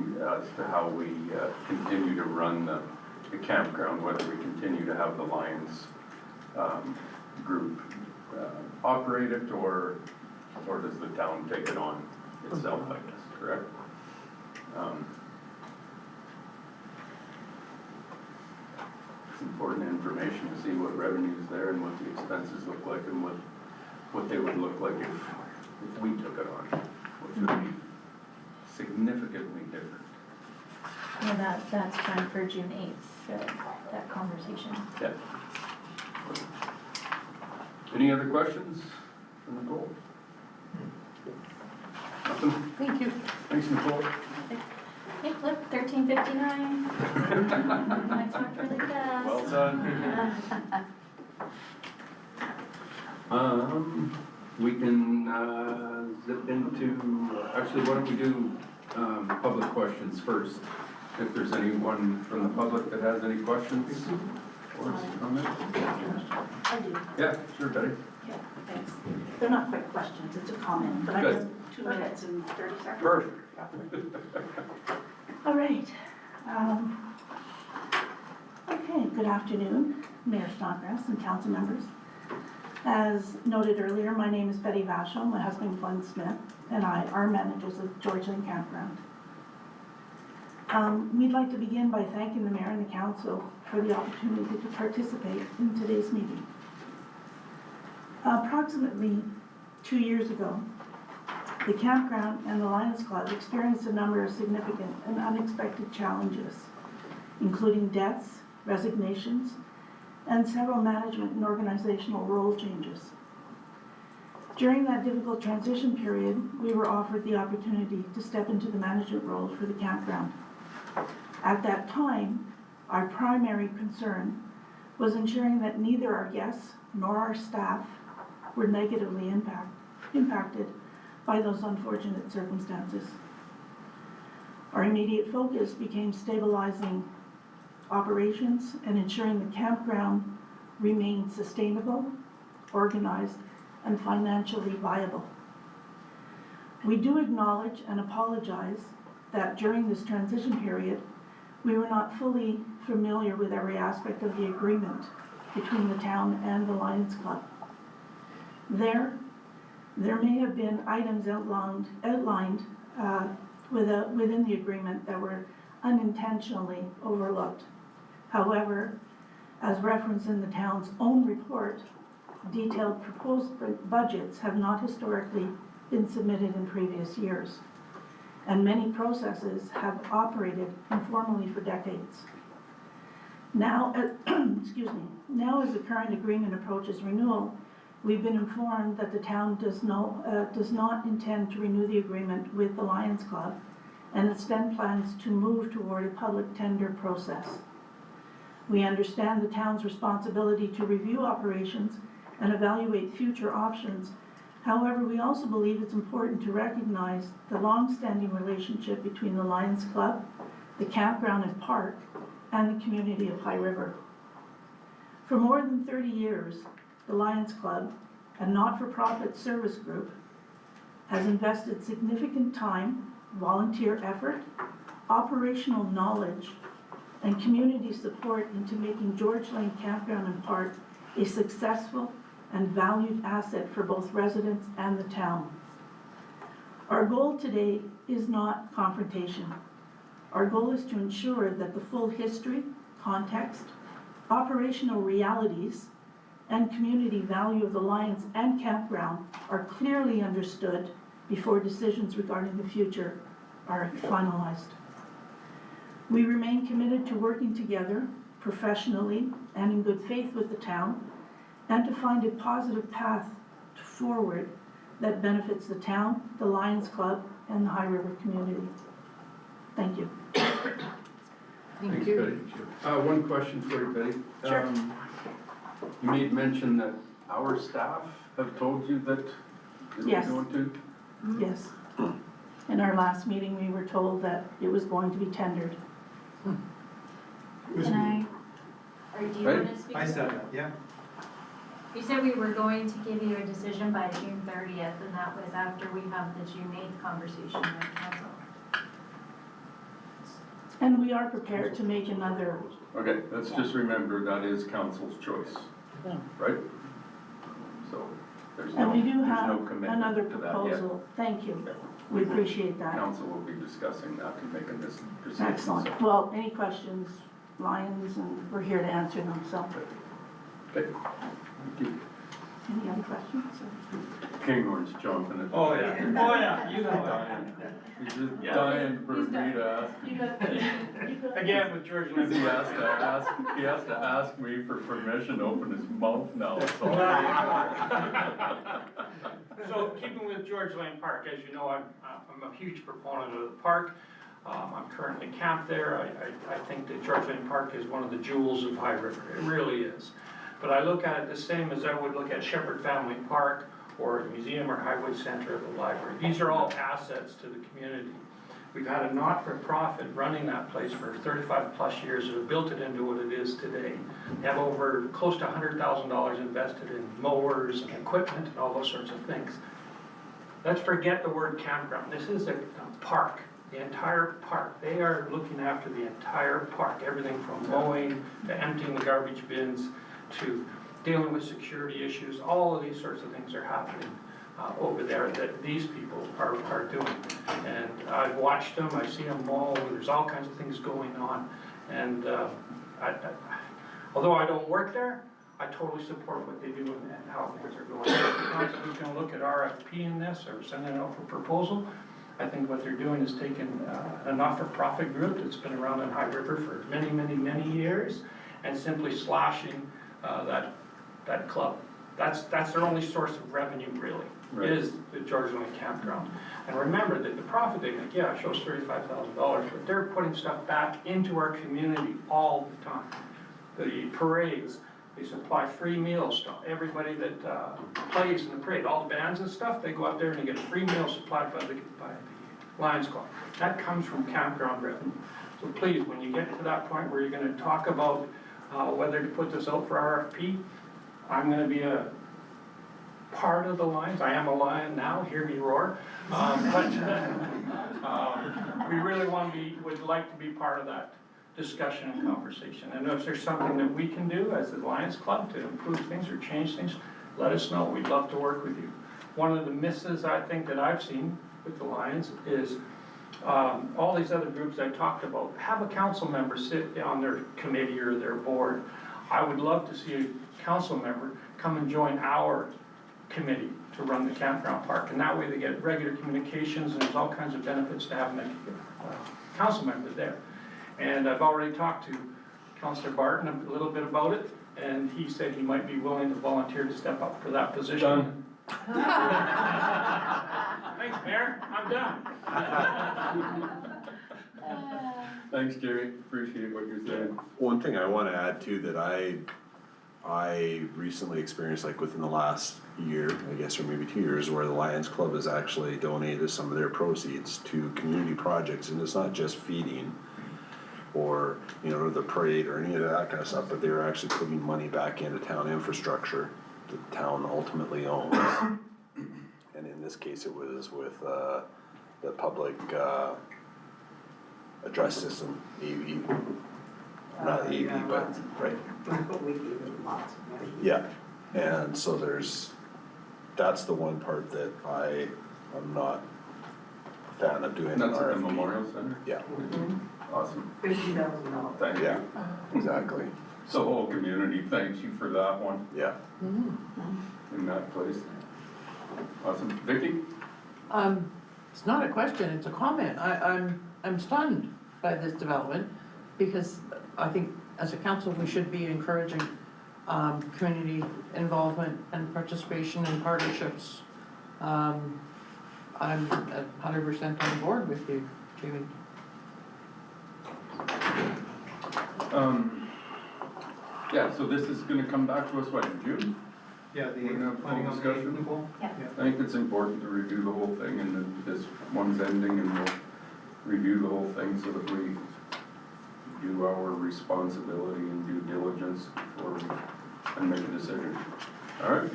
continue to run the campground, whether we continue to have the Lions group operate it or does the town take it on itself, I guess. correct? It's important information to see what revenue is there and what the expenses look like and what they would look like if we took it on, which would be significantly different. Yeah, that's planned for June 8th, that conversation. Yeah. Any other questions for Nicole? Nothing? Thank you. Thanks, Nicole. Hey, look, 13:59. I talked really fast. Well done. We can zip into, actually, why don't we do public questions first? If there's anyone from the public that has any questions or comments? I do. Yeah, sure, Betty. Yeah, thanks. They're not quick questions, it's a comment, but I Good. have 2 minutes and 30 seconds. Perfect. All right. Okay, good afternoon, Mayor Snodgrass and council members. As noted earlier, my name is Betty Vachon, my husband Glenn Smith, and I are managers of George Lane Campground. We'd like to begin by thanking the mayor and the council for the opportunity to participate in today's meeting. Approximately 2 years ago, the campground and the Lions Club experienced a number of significant and unexpected challenges, including deaths, resignations, and several management and organizational role changes. During that difficult transition period, we were offered the opportunity to step into the management role for the campground. At that time, our primary concern was ensuring that neither our guests nor our staff were negatively impacted by those unfortunate circumstances. Our immediate focus became stabilizing operations and ensuring the campground remained sustainable, organized, and financially viable. We do acknowledge and apologize that during this transition period, we were not fully familiar with every aspect of the agreement between the town and the Lions Club. There may have been items outlined within the agreement that were unintentionally overlooked. However, as referenced in the town's own report, detailed proposed budgets have not historically been submitted in previous years, and many processes have operated informally for decades. Now, now as the current agreement approaches renewal, we've been informed that the town does not intend to renew the agreement with the Lions Club, and instead plans to move toward a public tender process. We understand the town's responsibility to review operations and evaluate future options. However, we also believe it's important to recognize the long-standing relationship between the Lions Club, the campground and park, and the community of High River. For more than 30 years, the Lions Club, a not-for-profit service group, has invested significant time, volunteer effort, operational knowledge, and community support into making George Lane Campground and Park a successful and valued asset for both residents and the town. Our goal today is not confrontation. Our goal is to ensure that the full history, context, operational realities, and community value of the Lions and campground are clearly understood before decisions regarding the future are finalized. We remain committed to working together professionally and in good faith with the town, and to find a positive path forward that benefits the town, the Lions Club, and the High River community. Thank you. Thanks, Betty. One question for you, Betty. Sure. You made mention that our staff have told you that they were Yes. going to? Yes. In our last meeting, we were told that it was going to be tendered. Can I, or do you Right. want to speak? I said that, yeah. You said we were going to give you a decision by June 30th, and that was after we have the June 8th conversation with council. And we are prepared to make another, Okay, let's just remember that is council's choice, Yeah. right? So there's and we do no have commitment another to that yet. proposal. Thank you. We appreciate that. Council will be discussing that and making this decision. Excellent. Well, any questions, Lions, and we're here to answer them, so. Okay, thank you. Any other questions? Kinghorn's chomping at. Oh, yeah, oh, yeah, you know it. Dying. He's just Yeah. dying for me to ask. Again, with George He Lindsay. has to ask me for permission to open his mouth now, so. So keeping with George Lane Park, as you know, I'm a huge proponent of the park. I'm currently camped there. I think that George Lane Park is one of the jewels of High River. It really is. But I look at it the same as I would look at Shepherd Family Park or the museum or Highway Center or the library. These are all assets to the community. We've had a not-for-profit running that place for 35 plus years that have built it into what it is today. They have over close to $100,000 invested in mowers and equipment and all those sorts of things. Let's forget the word campground. This is a park, the entire park. They are looking after the entire park, everything from mowing to emptying the garbage bins to dealing with security issues. All of these sorts of things are happening over there that these people are doing. And I've watched them, I've seen them mow, there's all kinds of things going on. And although I don't work there, I totally support what they do and how things are going. Council's gonna look at RFP in this or sending it out for proposal. I think what they're doing is taking a not-for-profit group that's been around in High River for many, many, many years and simply slashing that club. That's their only source of revenue, really, Right. is the George Lane Campground. And remember that the profit they make, yeah, it shows $35,000, but they're putting stuff back into our community all the time. The parades, they supply free meals to everybody that plays in the parade. All the bands and stuff, they go out there and they get a free meal supplied by the Lions Club. That comes from campground revenue. So please, when you get to that point where you're gonna talk about whether to put this out for RFP, I'm gonna be a part of the Lions. I am a Lion now, hear me roar. We really would like to be part of that discussion and conversation. And if there's something that we can do as the Lions Club to improve things or change things, let us know. We'd love to work with you. One of the misses I think that I've seen with the Lions is all these other groups I talked about have a council member sit on their committee or their board. I would love to see a council member come and join our committee to run the campground park, and that way they get regular communications and there's all kinds of benefits to having a council member there. And I've already talked to Councillor Barton a little bit about it, and he said he might be willing to volunteer to step up for that position. Thanks, Mayor, I'm done. Thanks, Jerry, appreciate what you're saying. One thing I wanna add too, that I recently experienced, like within the last year, I guess, or maybe 2 years, where the Lions Club has actually donated some of their proceeds to community projects, and it's not just feeding or, you know, the parade or any of that kind of stuff, but they're actually putting money back into town infrastructure that the town ultimately owns. And in this case, it was with the public address system, AV, not AV, but, right. We gave them lots of money. Yeah, and so that's the one part that I'm not a fan of doing an And that's at the RFP. Memorial Center? Yeah, Awesome, $50,000. thank you. yeah, exactly, The whole community thanks you for that one yeah. in that place. Awesome, Vicky? It's not a question, it's a comment. I'm stunned by this development because I think as a council, we should be encouraging community involvement and participation in partnerships. I'm 100% on board with you, Jamie. Yeah, so this is gonna come back to us, what, in June? Yeah, We're gonna have a planning full on the discussion. approval. Yeah. I think it's important to review the whole thing, and then this one's ending, and we'll review the whole thing so that we do our responsibility and due diligence before we and make a decision. All right?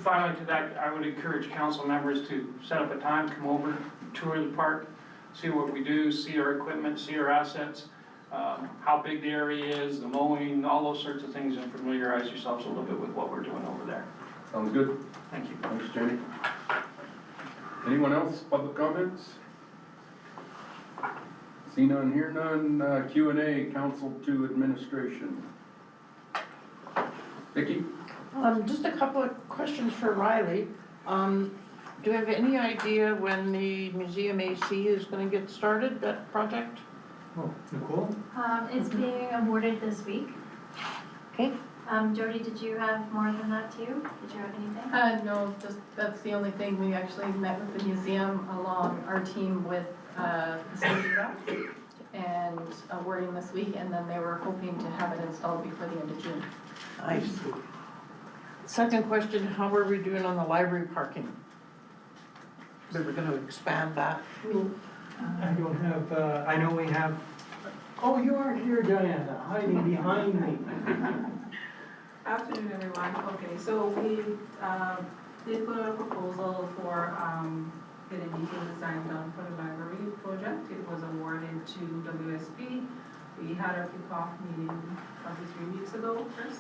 Finally, to that, I would encourage council members to set up a time, come over, tour the park, see what we do, see our equipment, see our assets, how big the area is, the mowing, all those sorts of things, and familiarize yourselves a little bit with what we're doing over there. Sounds good. Thank you. Thanks, Jenny. Anyone else, public comments? See none, hear none, Q&A, council to administration. Vicky? Just a couple of questions for Riley. Do you have any idea when the Museum AC is gonna get started, that project? Oh, Nicole? It's being awarded this week. Okay. Jody, did you have more than that too? Did you have anything? No, just, that's the only thing. We actually met with the museum along our team with, the stage rep and awarding this week, and then they were hoping to have it installed before the end of June. Nice. Second question, how are we doing on the library parking? We were gonna expand that. I don't have, I know we have, oh, you aren't here, Diana, hiding behind me. Afternoon, everyone. Okay, so we did put out a proposal for getting detailed design done for the library project. It was awarded to WSP. We had our kickoff meeting probably 3 weeks ago, Chris.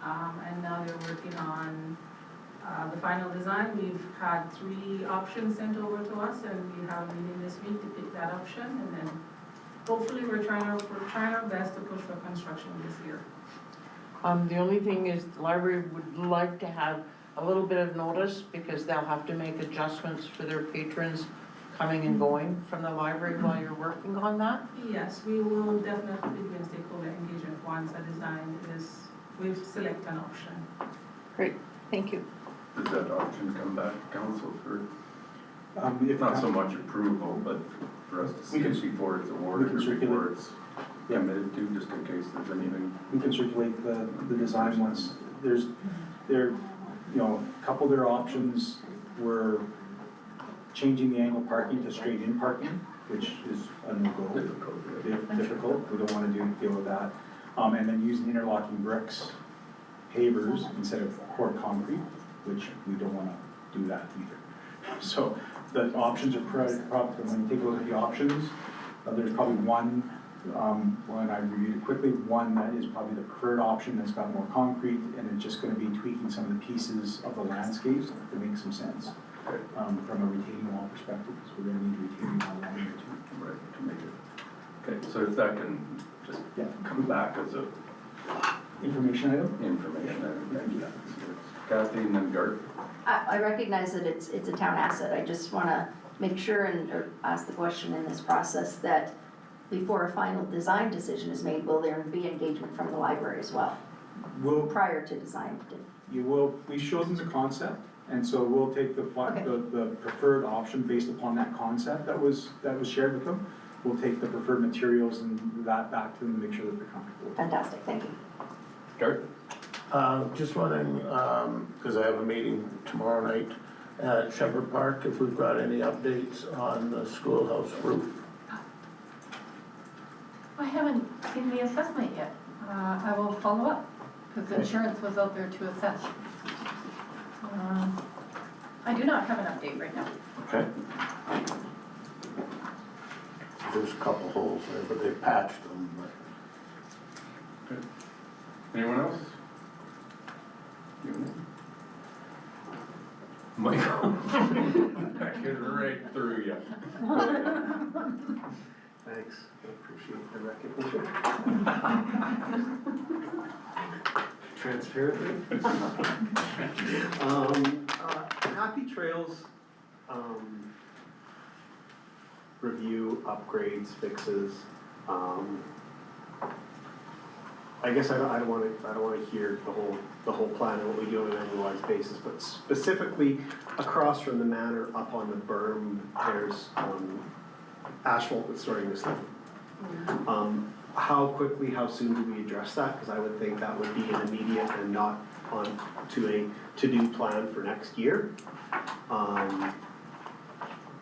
And now they're working on the final design. We've had 3 options sent over to us, and we have a meeting this week to pick that option. And then hopefully we're trying our best to push for construction this year. The only thing is the library would like to have a little bit of notice because they'll have to make adjustments for their patrons coming and going from the library while you're working on that. Yes, we will definitely be doing stakeholder engagement once a design is, we've selected an option. Great, thank you. Does that option come back to council for, If not so much approval, but for us to see before it's awarded or before it's committed to, just in case there's anything? we can circulate the design once, a couple of their options were changing the angle parking to straight-in parking, which is a no-go. Difficult, we don't wanna deal with that. And then using interlocking bricks, pavers instead of poured concrete, which we don't wanna do that either. So the options are probably, when you take a look at the options, there's probably one, when I reviewed it quickly, one that is probably the preferred option that's got more concrete, and it's just gonna be tweaking some of the pieces of the landscapes to make some sense. From a retaining wall perspective, so we're gonna need retaining wall along there too. Right, to make it. Okay, so if that can just come back as a Information item? thank you. Kathy and then Garth. I recognize that it's a town asset. I just wanna make sure or ask the question in this process that before a final design decision is made, will there be engagement from the library as well? Prior to design? We showed them the concept, and so we'll take the preferred option based upon that concept that was shared with them. We'll take the preferred materials and that back to them to make sure that they're comfortable with it. Fantastic, thank you. Garth? Just wondering, because I have a meeting tomorrow night at Shepherd Park, if we've got any updates on the schoolhouse roof. I haven't seen the assessment yet. I will follow up, because insurance was out there to assess. I do not have an update right now. Okay. There's a couple holes there, but they patched them, but. Okay. Anyone else? Michael? I get right through you. Thanks, I appreciate the recognition. Transparently. Happy Trails, review, upgrades, fixes. I guess I don't wanna hear the whole plan and what we do on an annualized basis, but specifically across from the manor up on the berm, there's asphalt that's starting to slip. How quickly, how soon do we address that? Because I would think that would be an immediate and not on to a to-do plan for next year. I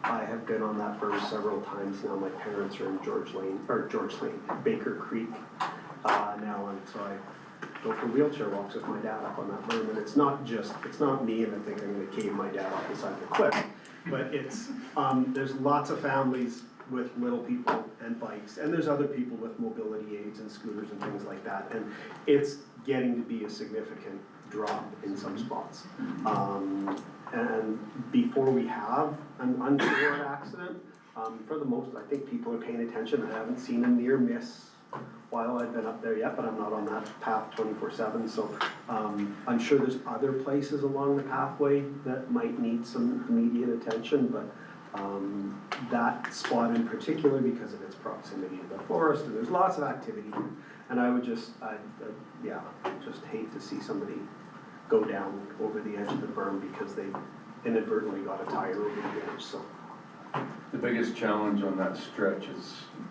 have been on that berm several times now. My parents are in Baker Creek now, and so I go for wheelchair walks with my dad up on that berm. And it's not me, and I think I'm gonna cave my dad off the side of the cliff. But it's, there's lots of families with little people and bikes, and there's other people with mobility aids and scooters and things like that, and it's getting to be a significant drop in some spots. And before we have an untoward accident, for the most, I think people are paying attention. I haven't seen a near miss while I've been up there yet, but I'm not on that path 24/7, so I'm sure there's other places along the pathway that might need some immediate attention, but that spot in particular, because of its proximity to the forest, and there's lots of activity, and I would just, just hate to see somebody go down over the edge of the berm because they inadvertently got a tire over the edge, so. The biggest challenge on that stretch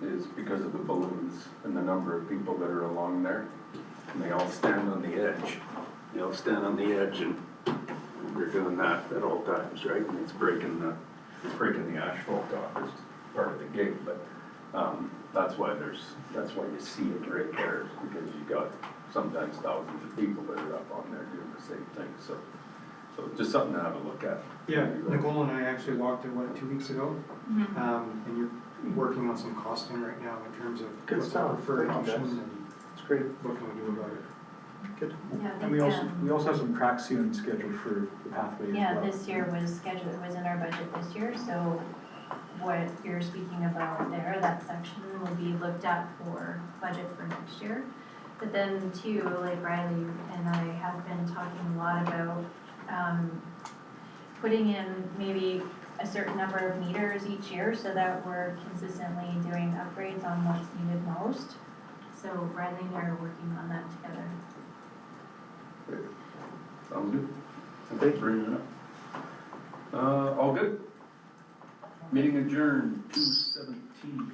is because of the balloons and the number of people that are along there. And they all stand on the edge. They all stand on the edge, and they're doing that at all times, right? And it's breaking the asphalt off as part of the gig, but that's why you see it right there, because you got sometimes thousands of people that are up on there doing the same thing, so just something to have a look at. Yeah, Nicole and I actually walked it, 2 weeks ago? And you're working on some costing right now in terms of Good what's stuff. our preferred Thank you, option guys. and It's great. what can we do about it. Good. Yeah, I And think, we also have some crack sealing scheduled for the pathway as well. Yeah, this year was scheduled, it was in our budget this year, so what you're speaking about there, that section will be looked at for budget for next year. But then too, like Riley and I have been talking a lot about putting in maybe a certain number of meters each year so that we're consistently doing upgrades on what's needed most. So Riley and I are working on that together. Sounds good. Thanks for bringing it up. All good? Meeting adjourned, 2:17.